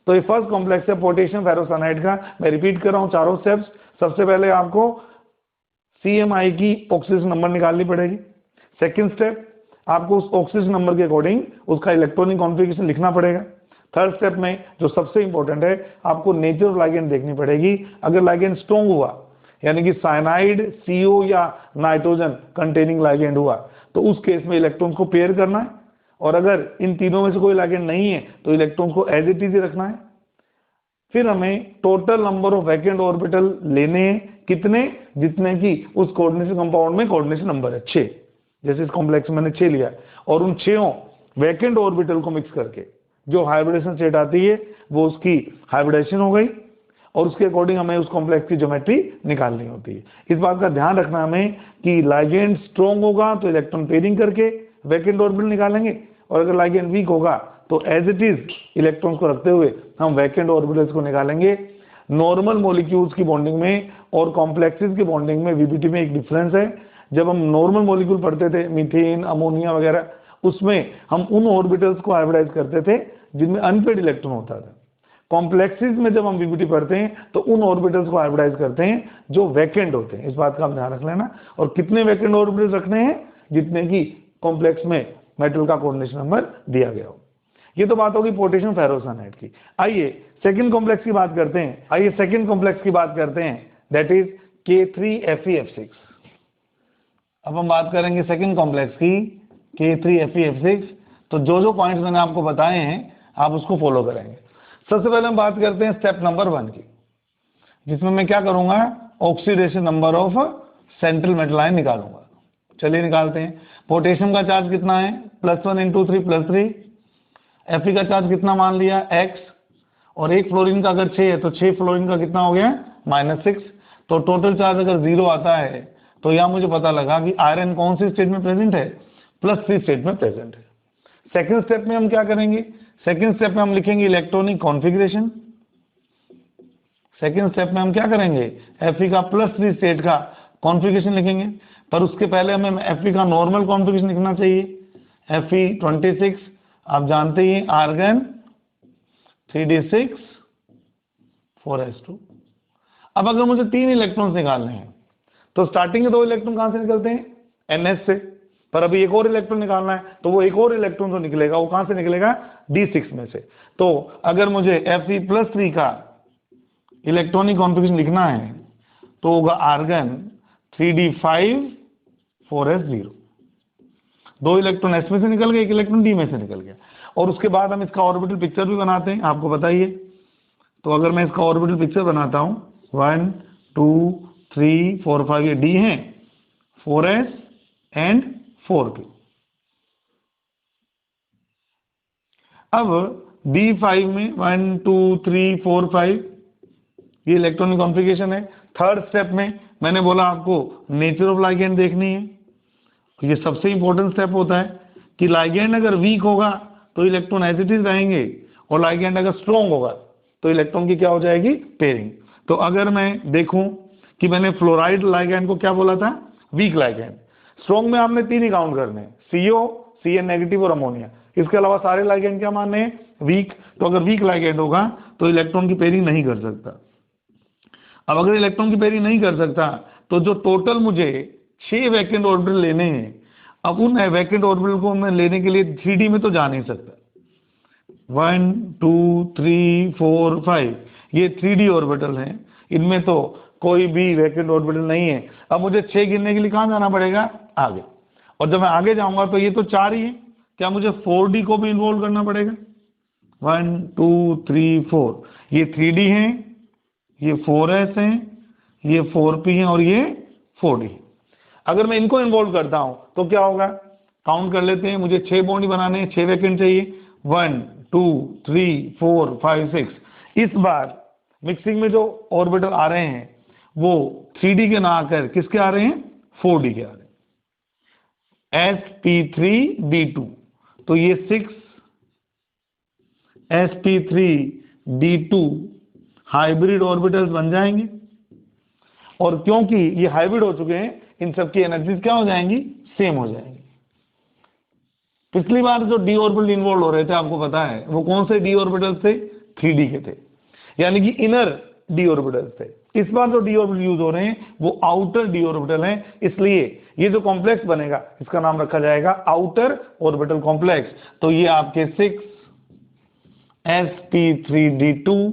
तो ये फर्स्ट कॉम्प्लेक्स है पोटेशियम फेरोसाइनाइड का। मैं रिपीट कर रहा हूं चारों स्टेप्स। सबसे पहले आपको CMI की ऑक्सीजन नंबर निकालनी पड़ेगी। सेकंड स्टेप, आपको उस ऑक्सीजन नंबर के अकॉर्डिंग उसका इलेक्ट्रॉनिक कॉन्फ़िगरेशन लिखना पड़ेगा। थर्ड स्टेप में जो सबसे इंपॉर्टेंट है, आपको नेचर ऑफ लाइगेंड देखनी पड़ेगी। अगर लाइगेंड स्ट्रॉन्ग हुआ, यानी कि साइनाइड, CO या नाइट्रोजन कंटेनिंग लाइगेंड हुआ, तो उस केस में इलेक्ट्रॉन्स को पेयर करना है। और अगर इन तीनों में से कोई लाइगेंड नहीं है तो इलेक्ट्रॉन्स को एज इट इज रखना है। फिर हमें total number of vacant orbital लेने हैं, कितने, जितने की उस कोऑर्डिनेशन कंपाउंड में कोऑर्डिनेशन नंबर है 6। जैसे इस कॉम्प्लेक्स में मैंने 6 लिया, और उन 6 वैकेंट ऑर्बिटल को मिक्स करके जो हाइब्रिडेशन स्टेट आती है वो उसकी हाइब्रिडेशन हो गई, और उसके अकॉर्डिंग हमें उस कॉम्प्लेक्स की ज्योमेट्री निकालनी होती है। इस बात का ध्यान रखना हमें कि लाइगेंड स्ट्रॉन्ग होगा तो इलेक्ट्रॉन पेयरिंग करके वैकेंट ऑर्बिटल निकालेंगे, और अगर लाइगेंड वीक होगा तो एज इट इज इलेक्ट्रॉन्स को रखते हुए हम वैकेंट ऑर्बिटल्स को निकालेंगे। नॉर्मल मॉलिक्यूल्स की बॉन्डिंग में और कॉम्प्लेक्सेस की बॉन्डिंग में VBT में एक डिफरेंस है। जब हम नॉर्मल मॉलिक्यूल पढ़ते थे, मीथेन, अमोनिया वगैरह, उसमें हम उन ऑर्बिटल्स को हाइब्रिडाइज करते थे जिनमें अनपेड इलेक्ट्रॉन होता था। कॉम्प्लेक्सेस में जब हम VBT पढ़ते हैं तो उन ऑर्बिटल्स को हाइब्रिडाइज करते हैं जो वैकेंट होते हैं। इस बात का आप ध्यान रख लेना। और कितने वैकेंट ऑर्बिटल्स रखने हैं, जितने की कॉम्प्लेक्स में मेटल का कोऑर्डिनेशन नंबर दिया गया हो। ये तो बात होगी पोटेशियम फेरोसाइनाइड की। आइए सेकंड कॉम्प्लेक्स की बात करते हैं, दैट इज K3Fe(F6). अब हम बात करेंगे सेकंड कॉम्प्लेक्स की, K3Fe(F6). तो जो पॉइंट्स मैंने आपको बताए हैं आप उसको फॉलो करेंगे। सबसे पहले हम बात करते हैं स्टेप नंबर 1 की, जिसमें मैं क्या करूंगा, oxidation number of central metal ion निकालूंगा। चलिए निकालते हैं। पोटेशियम का चार्ज कितना है, +1 × 3 +3। Fe का चार्ज कितना मान लिया, x, और एक फ्लोरीन का अगर 6 है तो 6 फ्लोरीन का कितना हो गया, -6। तो टोटल चार्ज अगर 0 आता है तो यहां मुझे पता लगा कि आयरन कौन सी स्टेट में प्रेजेंट है, +3 स्टेट में प्रेजेंट है। सेकेंड स्टेप में हम क्या करेंगे, सेकेंड स्टेप में हम लिखेंगे इलेक्ट्रॉनिक कॉन्फ़िगरेशन। सेकेंड स्टेप में हम क्या करेंगे, Fe का +3 स्टेट का कॉन्फ़िगरेशन लिखेंगे। पर उसके पहले हमें Fe का नॉर्मल कॉन्फ़िगरेशन लिखना चाहिए। Fe26 आप जानते ही, आर्गन 3d6 4s2। अब अगर मुझे 3 इलेक्ट्रॉन्स निकालने हैं तो स्टार्टिंग के 2 इलेक्ट्रॉन कहां से निकलते हैं, NH से। पर अभी एक और इलेक्ट्रॉन निकालना है तो वो एक और इलेक्ट्रॉन जो निकलेगा वो कहां से निकलेगा, D6 में से। तो अगर मुझे Fe+3 का इलेक्ट्रॉनिक कॉन्फ़िगरेशन लिखना है तो होगा argon 3d5 4s0। 2 electron S में से निकल गए, 1 इलेक्ट्रॉन D में से निकल गया। और उसके बाद हम इसका ऑर्बिटल पिक्चर भी बनाते हैं, आपको बताइए। तो अगर मैं इसका ऑर्बिटल पिक्चर बनाता हूं, 1 2 3 4 5 ये D है, 4s एंड 4p। अब D5 में 1 2 3 4 5 ये इलेक्ट्रॉनिक कॉन्फ़िगरेशन है। थर्ड स्टेप में मैंने बोला आपको नेचर ऑफ लाइगेंड देखनी है। ये सबसे इंपॉर्टेंट स्टेप होता है कि लाइगेंड अगर वीक होगा तो इलेक्ट्रॉन एज इट इज रहेंगे, और लाइगेंड अगर स्ट्रॉन्ग होगा तो इलेक्ट्रॉन की क्या हो जाएगी, पेयरिंग। तो अगर मैं देखूं कि मैंने फ्लोराइड लाइगेंड को क्या बोला था, वीक लाइगेंड। स्ट्रॉन्ग में आपने 3 ही काउंट करने हैं, CO, Cn- और अमोनिया। इसके अलावा सारे लाइगेंड क्या मानने हैं, वीक। तो अगर वीक लाइगेंड होगा तो इलेक्ट्रॉन की पेयरिंग नहीं कर सकता। अब अगर इलेक्ट्रॉन की पेयरिंग नहीं कर सकता तो जो टोटल मुझे 6 वैकेंट ऑर्बिटल लेने हैं, अब उन वैकेंट ऑर्बिटल को मैं लेने के लिए 3D में तो जा नहीं सकता। 1 2 3 4 5 ये 3D ऑर्बिटल हैं, इनमें तो कोई भी वैकेंट ऑर्बिटल नहीं है। अब मुझे 6 गिनने के लिए कहां जाना पड़ेगा, आगे। और जब मैं आगे जाऊंगा तो ये तो 4 ही है, क्या मुझे 4D को भी इन्वॉल्व करना पड़ेगा। 1 2 3 4 ये 3D हैं, ये 4s हैं, ये 4p हैं, और ये 4d। अगर मैं इनको इन्वॉल्व करता हूं तो क्या होगा, काउंट कर लेते हैं। मुझे 6 बॉन्ड बनाने हैं, 6 वैकेंट चाहिए, 1 2 3 4 5 6। इस बार मिक्सिंग में जो ऑर्बिटल आ रहे हैं वो 3D के ना आकर किसके आ रहे हैं, 4D के आ रहे हैं, sp3d2। तो ये 6 sp3d2 हाइब्रिड ऑर्बिटल्स बन जाएंगे। और क्योंकि ये हाइब्रिड हो चुके हैं, इन सबकी एनर्जीज क्या हो जाएंगी, सेम हो जाएंगे। पिछली बार जो डी ऑर्बिटल इन्वॉल्व हो रहे थे आपको पता है वो कौन से डी ऑर्बिटल थे, 3D के थे, यानी कि इनर डी ऑर्बिटल थे। इस बार जो डी ऑर्बिटल यूज हो रहे हैं वो आउटर डी ऑर्बिटल हैं, इसलिए ये जो कॉम्प्लेक्स बनेगा इसका नाम रखा जाएगा आउटर ऑर्बिटल कॉम्प्लेक्स। तो ये आपके 6sp3d2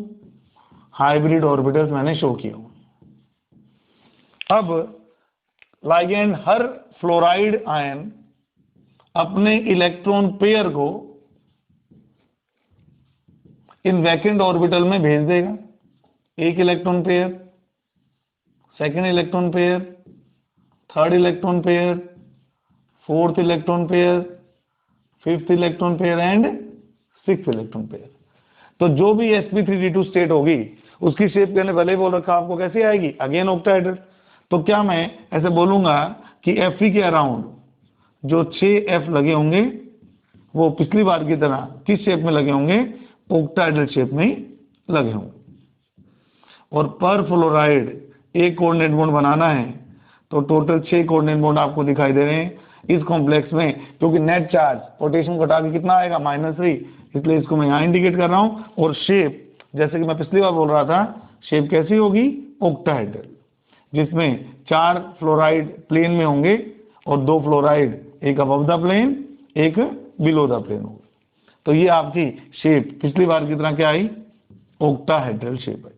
हाइब्रिड ऑर्बिटल्स मैंने शो किए। अब लाइगेंड हर फ्लोराइड आयन अपने इलेक्ट्रॉन पेयर को इन वैकेंट ऑर्बिटल में भेज देगा। एक electron pair, second electron pair, third electron pair, fourth electron pair, fifth electron pair and sixth electron pair. तो जो भी sp3d2 स्टेट होगी उसकी शेप मैंने पहले ही बोल रखा आपको कैसी आएगी, अगेन ऑक्टाहेड्रल। तो क्या मैं ऐसे बोलूंगा कि Fe के अराउंड जो 6f लगे होंगे वो पिछली बार की तरह किस शेप में लगे होंगे, ऑक्टाहेड्रल शेप में ही लगे होंगे। और पर फ्लोराइड एक कोऑर्डिनेट बॉन्ड बनाना है तो टोटल 6 कोऑर्डिनेट बॉन्ड आपको दिखाई दे रहे हैं इस कॉम्प्लेक्स में, क्योंकि नेट चार्ज पोटेशियम घटा के कितना आएगा, -3, इसलिए इसको मैं यहाँ इंडिकेट कर रहा हूँ। और शेप जैसे कि मैं पिछली बार बोल रहा था, शेप कैसी होगी, ऑक्टाहेड्रल, जिसमें 4 फ्लोराइड प्लेन में होंगे और 2 फ्लोराइड एक अबव द प्लेन एक बिलो द प्लेन होगा। तो ये आपकी शेप पिछली बार की तरह क्या आई, ऑक्टाहेड्रल शेप है।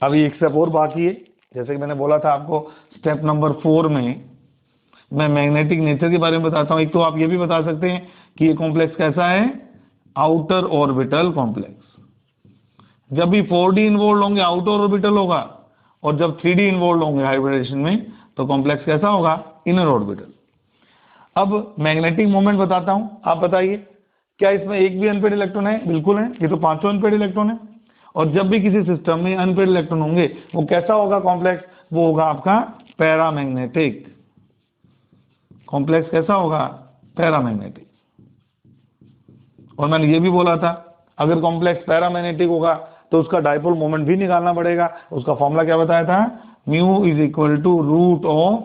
अभी एक स्टेप और बाकी है, जैसे कि मैंने बोला था आपको स्टेप नंबर 4 में मैं मैग्नेटिक नेचर के बारे में बताता हूँ। एक तो आप ये भी बता सकते हैं कि ये कॉम्प्लेक्स कैसा है, आउटर ऑर्बिटल कॉम्प्लेक्स। जब भी 4D इन्वॉल्व होंगे आउटर ऑर्बिटल होगा, और जब 3D इन्वॉल्व होंगे हाइब्रिडेशन में तो कॉम्प्लेक्स कैसा होगा, इनर ऑर्बिटल। अब मैग्नेटिक मोमेंट बताता हूं, आप बताइए क्या इसमें एक भी अनपेड इलेक्ट्रॉन है, बिल्कुल है, ये तो 5 अनपेड इलेक्ट्रॉन है। और जब भी किसी सिस्टम में अनपेड इलेक्ट्रॉन होंगे वो कैसा होगा कॉम्प्लेक्स, वो होगा आपका पैरामैग्नेटिक कॉम्प्लेक्स। कैसा होगा, पैरामैग्नेटिक। और मैंने ये भी बोला था अगर कॉम्प्लेक्स पैरामैग्नेटिक होगा तो उसका डाइपोल मोमेंट भी निकालना पड़ेगा। उसका फॉर्मूला क्या बताया था, mu is equal to root of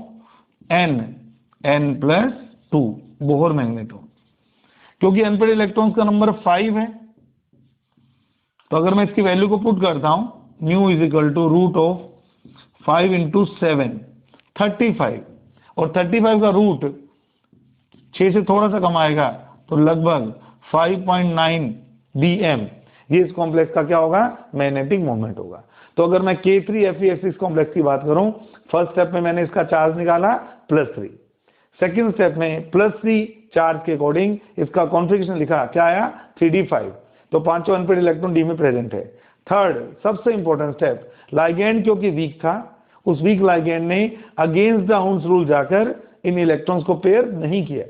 n+2 Bohr magneton. क्योंकि अनपेड इलेक्ट्रॉन्स का नंबर 5 है तो अगर मैं इसकी वैल्यू को पुट करता हूं, mu is equal to root of 5 × 7 35, और 35 का रूट 6 से थोड़ा सा कम आएगा तो लगभग 5.9 dm, ये इस कॉम्प्लेक्स का क्या होगा, मैग्नेटिक मोमेंट होगा। तो अगर मैं K3Fe इस कॉम्प्लेक्स की बात करूं, फर्स्ट स्टेप में मैंने इसका चार्ज निकाला +3, सेकेंड स्टेप में +3 चार्ज के अकॉर्डिंग इसका कॉन्फिगरेशन लिखा, क्या आया 3d5, तो 5 अनपेड इलेक्ट्रॉन डी में प्रेजेंट है। थर्ड सबसे इंपॉर्टेंट स्टेप, लाइगेंड क्योंकि वीक था, उस वीक लाइगेंड ने अगेंस्ट द हुन्स रूल जाकर इन इलेक्ट्रॉन्स को पेयर नहीं किया।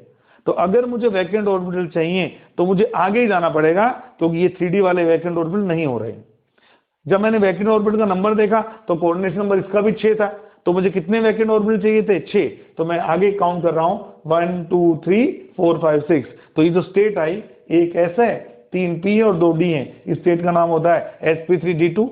तो अगर मुझे वैकेंट ऑर्बिटल चाहिए तो मुझे आगे ही जाना पड़ेगा, क्योंकि ये 3D वाले वैकेंट ऑर्बिटल नहीं हो रहे। जब मैंने वैकेंट ऑर्बिटल का नंबर देखा तो कोऑर्डिनेशन नंबर इसका भी 6 था, तो मुझे कितने वैकेंट ऑर्बिटल चाहिए थे, 6। तो मैं आगे काउंट कर रहा हूं 1 2 3 4 5 6। तो ये जो स्टेट आई, एक S है, 3 P और 2 D है, इस स्टेट का नाम होता है sp3d2।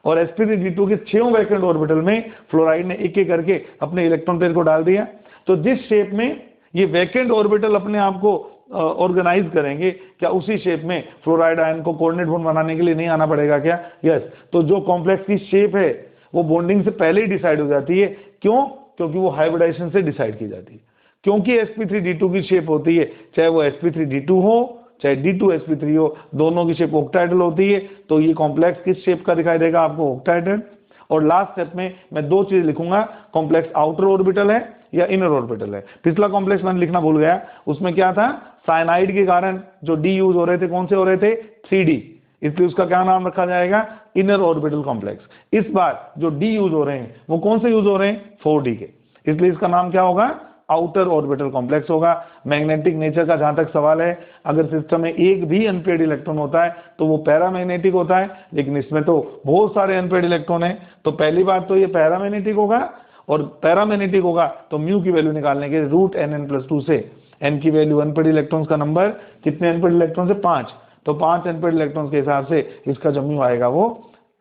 और sp3d2 के 6 वैकेंट ऑर्बिटल में फ्लोराइड ने एक एक करके अपने इलेक्ट्रॉन पेयर को डाल दिया। तो जिस शेप में ये वैकेंट ऑर्बिटल अपने आप को ऑर्गेनाइज करेंगे, क्या उसी शेप में फ्लोराइड आयन को कोऑर्डिनेट बॉन्ड बनाने के लिए नहीं आना पड़ेगा क्या, यस। तो जो कॉम्प्लेक्स की शेप है वो बॉन्डिंग से पहले ही डिसाइड हो जाती है। क्यों, क्योंकि वो हाइब्रिडाइजेशन से डिसाइड की जाती है। क्योंकि sp3d2 की शेप होती है, चाहे वो sp3d2 हो चाहे d2sp3 हो, दोनों की शेप ऑक्टाहेड्रल होती है। तो ये कॉम्प्लेक्स किस शेप का दिखाई देगा आपको, ऑक्टाहेड्रल। और लास्ट स्टेप में मैं 2 चीज लिखूंगा, कॉम्प्लेक्स आउटर ऑर्बिटल है या इनर ऑर्बिटल है। पिछला कॉम्प्लेक्स मैंने लिखना भूल गया, उसमें क्या था, साइनाइड के कारण जो डी यूज हो रहे थे, कौन से हो रहे थे, 3D, इसलिए उसका क्या नाम रखा जाएगा, इनर ऑर्बिटल कॉम्प्लेक्स। इस बार जो डी यूज हो रहे हैं वो कौन से यूज हो रहे हैं, 4D के, इसलिए इसका नाम क्या होगा, आउटर ऑर्बिटल कॉम्प्लेक्स होगा। मैग्नेटिक नेचर का जहां तक सवाल है, अगर सिस्टम में एक भी अनपेड इलेक्ट्रॉन होता है तो वो पैरामैग्नेटिक होता है, लेकिन इसमें तो बहुत सारे अनपेड इलेक्ट्रॉन है। तो पहली बात तो ये पैरामैग्नेटिक होगा, और पैरामैग्नेटिक होगा तो म्यू की वैल्यू निकालने के रूट nn+2 से n की वैल्यू अनपेड इलेक्ट्रॉन्स का नंबर, कितने अनपेड इलेक्ट्रॉन से 5, तो 5 अनपेड इलेक्ट्रॉन्स के हिसाब से इसका जो म्यू आएगा वो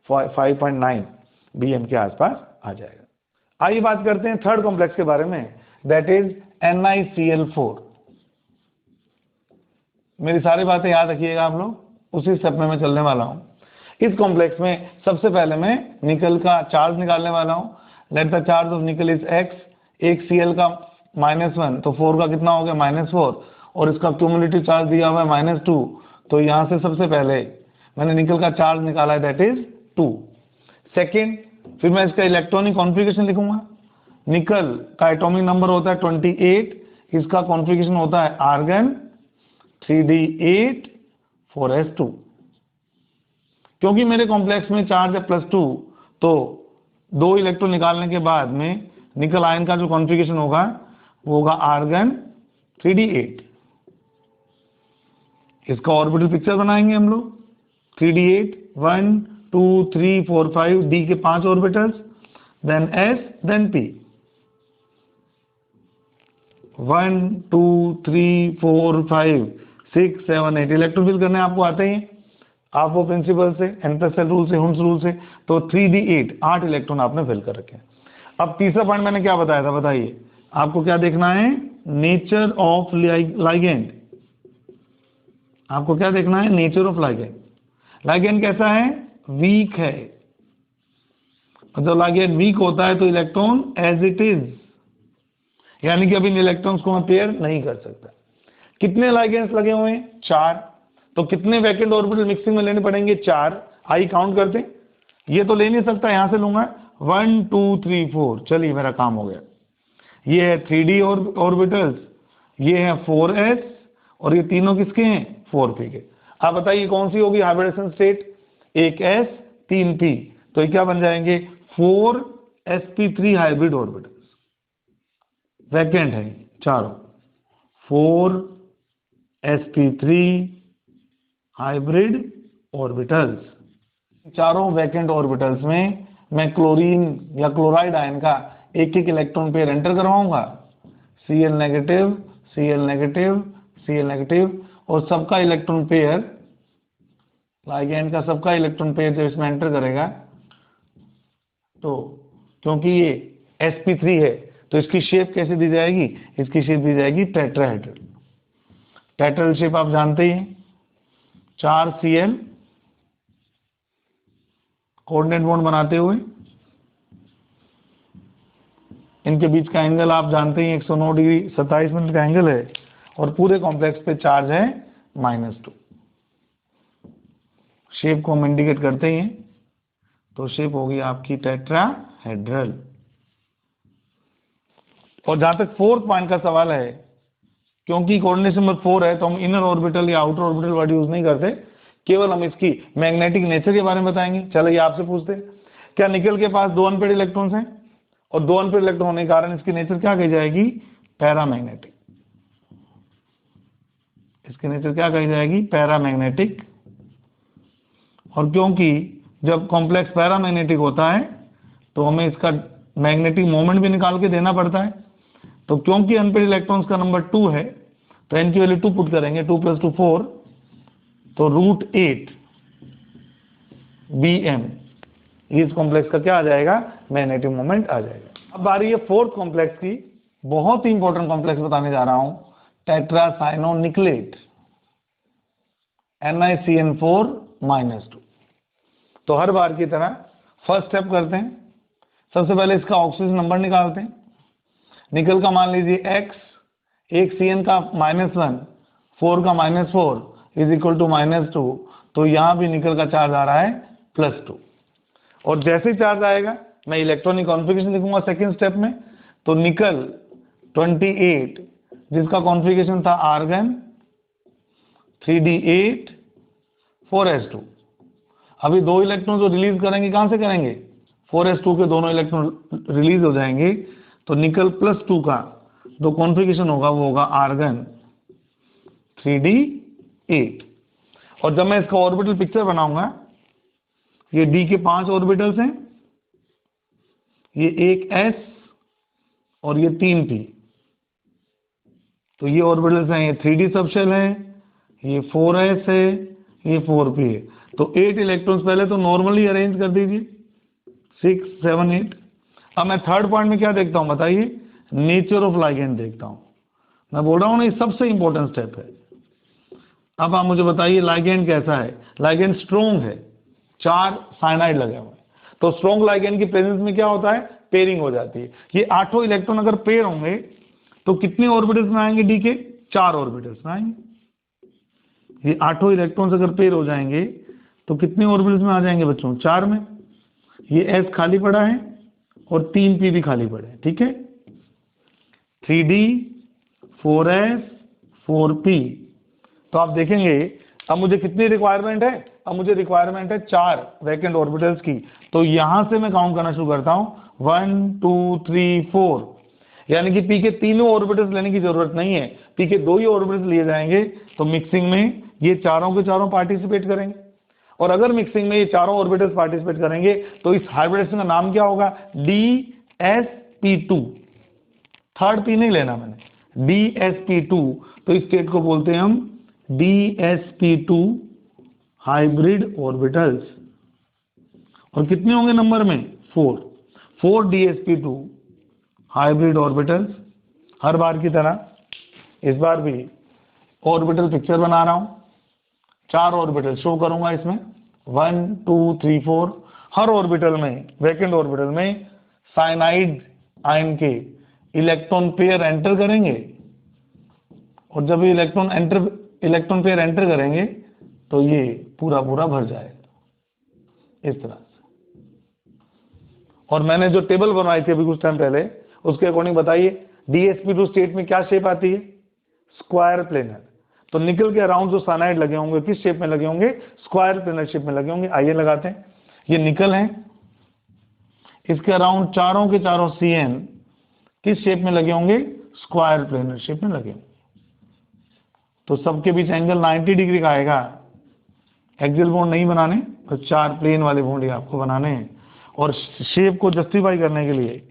5.9 bm के आसपास आ जाएगा। आइए बात करते हैं थर्ड कॉम्प्लेक्स के बारे में, दैट इज NiCl4। मेरी सारी बातें याद रखिएगा आप लोग, उसी स्टेप में मैं चलने वाला हूं। इस कॉम्प्लेक्स में सबसे पहले मैं निकल का चार्ज निकालने वाला हूं। लेट द चार्ज ऑफ निकल इज x, एक Cl का -1, तो 4 का कितना हो गया -4, और इसका क्यूमुलेटिव चार्ज दिया हुआ है -2, तो यहां से सबसे पहले मैंने निकल का चार्ज निकाला है, दैट इज 2। सेकेंड, फिर मैं इसका इलेक्ट्रॉनिक कॉन्फ़िगरेशन लिखूंगा। निकल का एटॉमिक नंबर होता है 28, इसका कॉन्फ़िगरेशन होता है आर्गन 3d8 4s2। क्योंकि मेरे कॉम्प्लेक्स में चार्ज है +2, तो 2 इलेक्ट्रॉन निकालने के बाद में निकल आयन का जो कॉन्फ़िगरेशन होगा वो होगा आर्गन 3d8। इसका ऑर्बिटल पिक्चर बनाएंगे हम लोग। 3d8 1 2 3 4 5, d के 5 orbitals, then s, then p। 1 2 3 4 5 6 7 8 electron fill करने आपको आते ही, आप वो प्रिंसिपल से, एम्पेरेचर रूल से, हुंस रूल से, तो 3d8 8 इलेक्ट्रॉन आपने फिल कर रखे हैं। अब तीसरा पॉइंट मैंने क्या बताया था, बताइए आपको क्या देखना है, नेचर ऑफ लाइगेंड। आपको क्या देखना है, नेचर ऑफ लाइगेंड। लाइगेंड कैसा है, वीक है। जब लाइगेंड वीक होता है तो इलेक्ट्रॉन एज इट इज, यानी कि अभी इन इलेक्ट्रॉन्स को मैं पेयर नहीं कर सकता। कितने लाइगेंड्स लगे हुए हैं, 4, तो कितने वैकेंट ऑर्बिटल मिक्सिंग में लेने पड़ेंगे, 4। आई काउंट करते हैं, ये तो ले नहीं सकता, यहां से लूंगा 1 2 3 4, चलिए मेरा काम हो गया। ये है 3d ऑर्बिटल्स, ये है 4s, और ये तीनों किसके हैं, 4p के। आप बताइए कौन सी होगी हाइब्रिडेशन स्टेट, एक s 3p, तो ये क्या बन जाएंगे, 4sp3 हाइब्रिड ऑर्बिटल्स वैकेंट है चारों। 4sp3 hybrid orbitals. चारों वैकेंट ऑर्बिटल्स में मैं क्लोरीन या क्लोराइड आयन का एक एक इलेक्ट्रॉन पेयर एंटर करवाऊंगा, Cl negative Cl negative Cl negative, और सबका इलेक्ट्रॉन पेयर, लाइगेंड का सबका इलेक्ट्रॉन पेयर जब इसमें एंटर करेगा, तो क्योंकि ये sp3 है तो इसकी शेप कैसे दी जाएगी, इसकी शेप दी जाएगी टेट्राहेड्रल। टेट्राहेड्रल शेप आप जानते ही हैं, 4 Cl कोऑर्डिनेट बॉन्ड बनाते हुए, इनके बीच का एंगल आप जानते हैं 109 डिग्री 27 मिनट का एंगल है, और पूरे कॉम्प्लेक्स पे चार्ज है -2। शेप को हम इंडिकेट करते ही हैं, तो शेप होगी आपकी टेट्राहेड्रल। और जहां तक फोर्थ पॉइंट का सवाल है, क्योंकि कोऑर्डिनेशन नंबर 4 है तो हम इनर ऑर्बिटल या आउटर ऑर्बिटल वर्ड यूज नहीं करते, केवल हम इसकी मैग्नेटिक नेचर के बारे में बताएंगे। चलिए आपसे पूछते हैं, क्या निकल के पास 2 अनपेड इलेक्ट्रॉन्स हैं, और 2 अनपेड इलेक्ट्रॉन होने के कारण इसकी नेचर क्या कही जाएगी, पैरामैग्नेटिक। इसकी नेचर क्या कही जाएगी, पैरामैग्नेटिक। और क्योंकि जब कॉम्प्लेक्स पैरामैग्नेटिक होता है तो हमें इसका मैग्नेटिक मोमेंट भी निकाल के देना पड़ता है, तो क्योंकि अनपेड इलेक्ट्रॉन्स का नंबर 2 है तो n की वैल्यू 2 पुट करेंगे, 2 + 2 4, तो √8 Bm, इस कॉम्प्लेक्स का क्या आ जाएगा, मैग्नेटिक मोमेंट आ जाएगा। अब बारी है फोर्थ कॉम्प्लेक्स की, बहुत ही इंपॉर्टेंट कॉम्प्लेक्स बताने जा रहा हूं, टेट्रासाइनोनिकलेट, NiCN4-2। तो हर बार की तरह फर्स्ट स्टेप करते हैं, सबसे पहले इसका ऑक्सीजन नंबर निकालते हैं। निकल का मान लीजिए x, एक Cn का -1, 4 का -4 इज इक्वल टू -2, तो यहां भी निकल का चार्ज आ रहा है +2। और जैसे ही चार्ज आएगा मैं इलेक्ट्रॉनिक कॉन्फ़िगरेशन लिखूंगा सेकेंड स्टेप में, तो निकल 28 जिसका कॉन्फ़िगरेशन था आर्गन 3d8 4s2, अभी 2 इलेक्ट्रॉन जो रिलीज करेंगे कहां से करेंगे, 4s2 के दोनों इलेक्ट्रॉन रिलीज हो जाएंगे, तो निकल +2 का जो कॉन्फ़िगरेशन होगा वो होगा आर्गन 3d8। और जब मैं इसका ऑर्बिटल पिक्चर बनाऊंगा, ये d के 5 ऑर्बिटल्स हैं, ये एक s और ये 3p, तो ये ऑर्बिटल्स हैं, ये 3d सबशेल है, ये 4s है, ये 4p है। तो 8 इलेक्ट्रॉन्स पहले तो नॉर्मली अरेंज कर दीजिए, 6 7 8। अब मैं थर्ड पॉइंट में क्या देखता हूं बताइए, नेचर ऑफ लाइगेंड देखता हूं। मैं बोल रहा हूं ना, ये सबसे इंपॉर्टेंट स्टेप है। अब आप मुझे बताइए लाइगेंड कैसा है। लाइगेंड स्ट्रोंग है, 4 साइनाइड लगे हुए हैं। तो स्ट्रोंग लाइगेंड की प्रेजेंस में क्या होता है, पेयरिंग हो जाती है। ये 8 इलेक्ट्रॉन अगर पेयर होंगे तो कितने ऑर्बिटल्स में आएंगे डी के, 4 ऑर्बिटल्स में आएंगे। ये 8 इलेक्ट्रॉन्स अगर पेयर हो जाएंगे तो कितने ऑर्बिटल्स में आ जाएंगे बच्चों, 4 में। ये S खाली पड़ा है और 3p भी खाली पड़े हैं, ठीक है। 3d 4s 4p। तो आप देखेंगे अब मुझे कितनी रिक्वायरमेंट है, अब मुझे रिक्वायरमेंट है 4 वैकेंट ऑर्बिटल्स की। तो यहां से मैं काउंट करना शुरू करता हूं, 1 2 3 4, यानी कि p के तीनों ऑर्बिटल्स लेने की जरूरत नहीं है, p के 2 ही ऑर्बिटल्स लिए जाएंगे। तो मिक्सिंग में ये चारों के चारों पार्टिसिपेट करेंगे। और अगर मिक्सिंग में ये चारों ऑर्बिटल्स पार्टिसिपेट करेंगे तो इस हाइब्रिडेशन का नाम क्या होगा, DsP2। थर्ड p नहीं लेना मैंने, DsP2। तो इस स्टेट को बोलते हैं हम DsP2 हाइब्रिड ऑर्बिटल्स। और कितने होंगे नंबर में, 4 DsP2 हाइब्रिड ऑर्बिटल्स। हर बार की तरह इस बार भी ऑर्बिटल पिक्चर बना रहा हूं, 4 ऑर्बिटल शो करूंगा इसमें, 1 2 3 4। हर ऑर्बिटल में, वैकेंट ऑर्बिटल में साइनाइड आयन के इलेक्ट्रॉन पेयर एंटर करेंगे। और जब ये इलेक्ट्रॉन पेयर एंटर करेंगे तो ये पूरा भर जाएगा इस तरह से। और मैंने जो टेबल बनवाई थी अभी कुछ टाइम पहले, उसके अकॉर्डिंग बताइए DsP2 स्टेट में क्या शेप आती है, स्क्वायर प्लेनर। तो निकल के अराउंड जो साइनाइड लगे होंगे किस शेप में लगे होंगे, स्क्वायर प्लेनर शेप में लगे होंगे। आइए लगाते हैं, ये निकल है, इसके अराउंड चारों के चारों CN किस शेप में लगे होंगे, स्क्वायर प्लेनर शेप में लगे होंगे। तो सबके बीच एंगल 90 डिग्री का आएगा। एक्सियल बॉन्ड नहीं बनाने, तो 4 प्लेन वाले बॉन्ड आपको बनाने हैं। और शेप को जस्टिफाई करने के लिए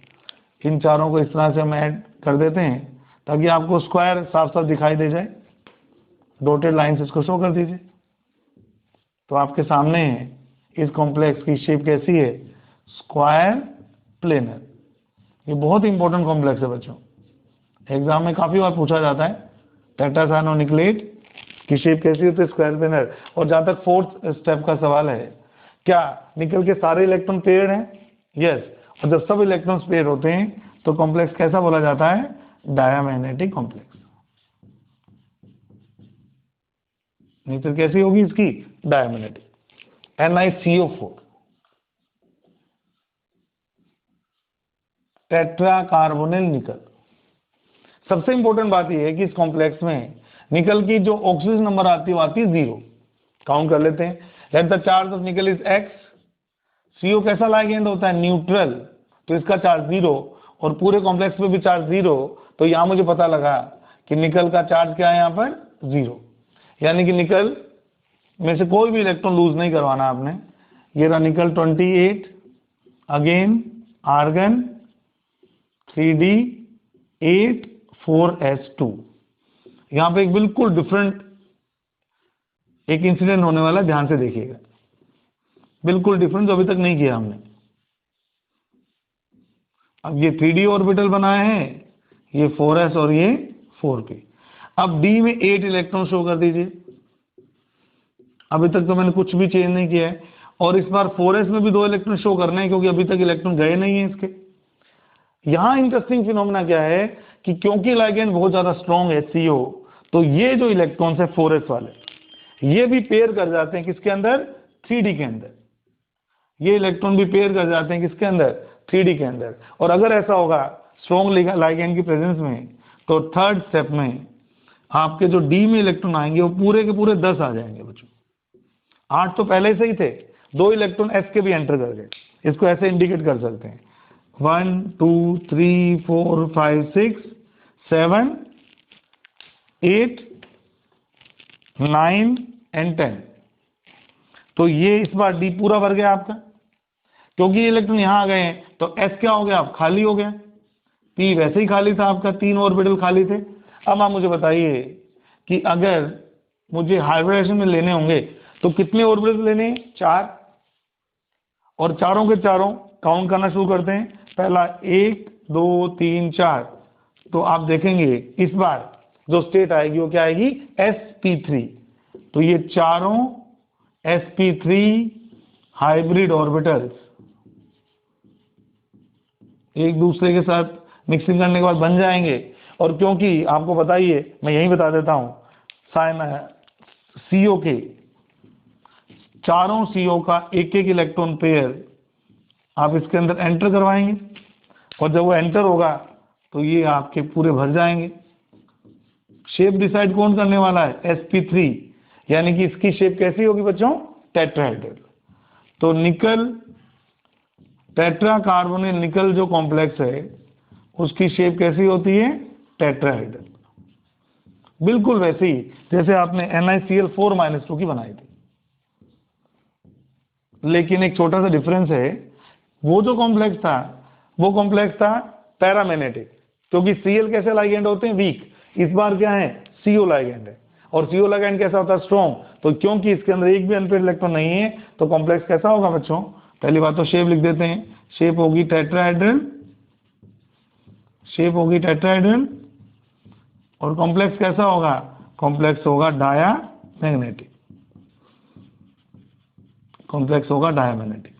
इन चारों को इस तरह से हम ऐड कर देते हैं ताकि आपको स्क्वायर साफ साफ दिखाई दे जाए। डॉटेड लाइन से इसको शो कर दीजिए। तो आपके सामने इस कॉम्प्लेक्स की शेप कैसी है, स्क्वायर प्लेनर। ये बहुत इंपॉर्टेंट कॉम्प्लेक्स है बच्चों, एग्जाम में काफी बार पूछा जाता है। टेट्रासाइनोनिक्लेट की शेप कैसी होती है, स्क्वायर प्लेनर। और जहां तक फोर्थ स्टेप का सवाल है, क्या निकल के सारे इलेक्ट्रॉन पेयर्ड हैं, यस। और जब सब इलेक्ट्रॉन्स पेयर होते हैं तो कॉम्प्लेक्स कैसा बोला जाता है, डायमैग्नेटिक कॉम्प्लेक्स। नेचर कैसी होगी इसकी, डायमैग्नेटिक। NiCO4 टेट्रा कार्बोनिल निकल। सबसे इंपॉर्टेंट बात यह है कि इस कॉम्प्लेक्स में निकल की जो ऑक्सीजन नंबर आती है वो आती है 0। काउंट कर लेते हैं। लेट द चार्ज ऑफ निकल इज X। CO कैसा लाइगेंड होता है, न्यूट्रल, तो इसका चार्ज 0 और पूरे कॉम्प्लेक्स पे भी चार्ज 0। तो यहां मुझे पता लगा कि निकल का चार्ज क्या है, यहां पर 0। यानी कि निकल में से कोई भी इलेक्ट्रॉन लूज नहीं करवाना आपने। ये रहा निकल 28, अगेन आर्गन 3d8 4s2। यहां पे एक बिल्कुल डिफरेंट एक इंसिडेंट होने वाला है, ध्यान से देखिएगा। बिल्कुल डिफरेंट जो अभी तक नहीं किया हमने। अब ये 3d ऑर्बिटल बनाए हैं, ये 4s और ये 4p। अब d में 8 इलेक्ट्रॉन शो कर दीजिए। अभी तक तो मैंने कुछ भी चेंज नहीं किया है। और इस बार 4s में भी 2 इलेक्ट्रॉन शो करने हैं क्योंकि अभी तक इलेक्ट्रॉन गए नहीं है इसके। यहां इंटरेस्टिंग फिनोमेना क्या है कि क्योंकि लाइगेंड बहुत ज्यादा स्ट्रॉन्ग है CO, तो ये जो इलेक्ट्रॉन्स है 4s वाले, ये भी पेयर कर जाते हैं किसके अंदर, 3d के अंदर। ये इलेक्ट्रॉन भी पेयर कर जाते हैं किसके अंदर, 3d के अंदर। और अगर ऐसा होगा स्ट्रॉन्ग लाइगेंड की प्रेजेंस में, तो थर्ड स्टेप में आपके जो d में इलेक्ट्रॉन आएंगे वो पूरे के पूरे 10 आ जाएंगे बच्चों। 8 तो पहले से ही थे, 2 इलेक्ट्रॉन S के भी एंटर कर गए। इसको ऐसे इंडिकेट कर सकते हैं, 1 2 3 4 5 6 7 8 9 एंड 10। तो ये इस बार D पूरा भर गया आपका, क्योंकि ये इलेक्ट्रॉन यहां आ गए हैं। तो S क्या हो गया, आप खाली हो गया। P वैसे ही खाली था आपका, 3 ऑर्बिटल खाली थे। अब आप मुझे बताइए कि अगर मुझे हाइब्रिडेशन में लेने होंगे तो कितने ऑर्बिटल लेने हैं, 4। और चारों के चारों काउंट करना शुरू करते हैं, पहला 1 2 3 4, तो आप देखेंगे इस बार जो स्टेट आएगी वो क्या आएगी, sp3। तो ये चारों sp3 हाइब्रिड ऑर्बिटल्स एक दूसरे के साथ मिक्सिंग करने के बाद बन जाएंगे। और क्योंकि आपको पता ही है, मैं यही बता देता हूं, CO के चारों CO का एक एक इलेक्ट्रॉन पेयर आप इसके अंदर एंटर करवाएंगे, और जब वो एंटर होगा तो ये आपके पूरे भर जाएंगे। शेप डिसाइड कौन करने वाला है, sp3, यानी कि इसकी शेप कैसी होगी बच्चों, टेट्राहेड्रल। तो निकल टेट्रा कार्बोनिल निकल जो कॉम्प्लेक्स है उसकी शेप कैसी होती है, टेट्राहेड्रल, बिल्कुल वैसी जैसे आपने NiCl4 - 2 की बनाई थी। लेकिन एक छोटा सा डिफरेंस है, वो जो कॉम्प्लेक्स था वो कॉम्प्लेक्स था पैरामैग्नेटिक, क्योंकि Cl कैसे लाइगेंड होते हैं, वीक। इस बार क्या है, CO लाइगेंड है, और CO लाइगेंड कैसा होता है, स्ट्रॉन्ग। तो क्योंकि इसके अंदर एक भी अनपेयर्ड इलेक्ट्रॉन नहीं है तो कॉम्प्लेक्स कैसा होगा बच्चों, पहली बात तो शेप लिख देते हैं, शेप होगी टेट्राहेड्रल, शेप होगी टेट्राहेड्रल, और कॉम्प्लेक्स कैसा होगा, कॉम्प्लेक्स होगा डायामैग्नेटिक, कॉम्प्लेक्स होगा डायामैग्नेटिक।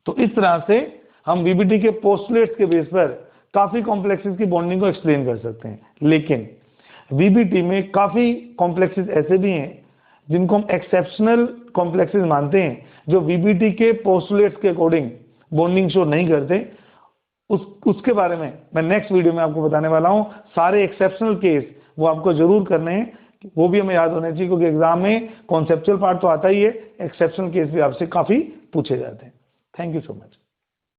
तो इस तरह से हम VBT के पोस्टुलेट्स के बेस पर काफी कॉम्प्लेक्सेस की बॉन्डिंग को एक्सप्लेन कर सकते हैं। लेकिन VBT में काफी कॉम्प्लेक्सेस ऐसे भी हैं जिनको हम एक्सेप्शनल कॉम्प्लेक्सेस मानते हैं, जो VBT के पोस्टुलेट्स के अकॉर्डिंग बॉन्डिंग शो नहीं करते। उसके बारे में मैं नेक्स्ट वीडियो में आपको बताने वाला हूं। सारे एक्सेप्शनल केस वो आपको जरूर करने हैं, वो भी हमें याद होने चाहिए, क्योंकि एग्जाम में कॉन्सेप्चुअल पार्ट तो आता ही है, एक्सेप्शनल केस भी आपसे काफी पूछे जाते हैं। Thank you so much.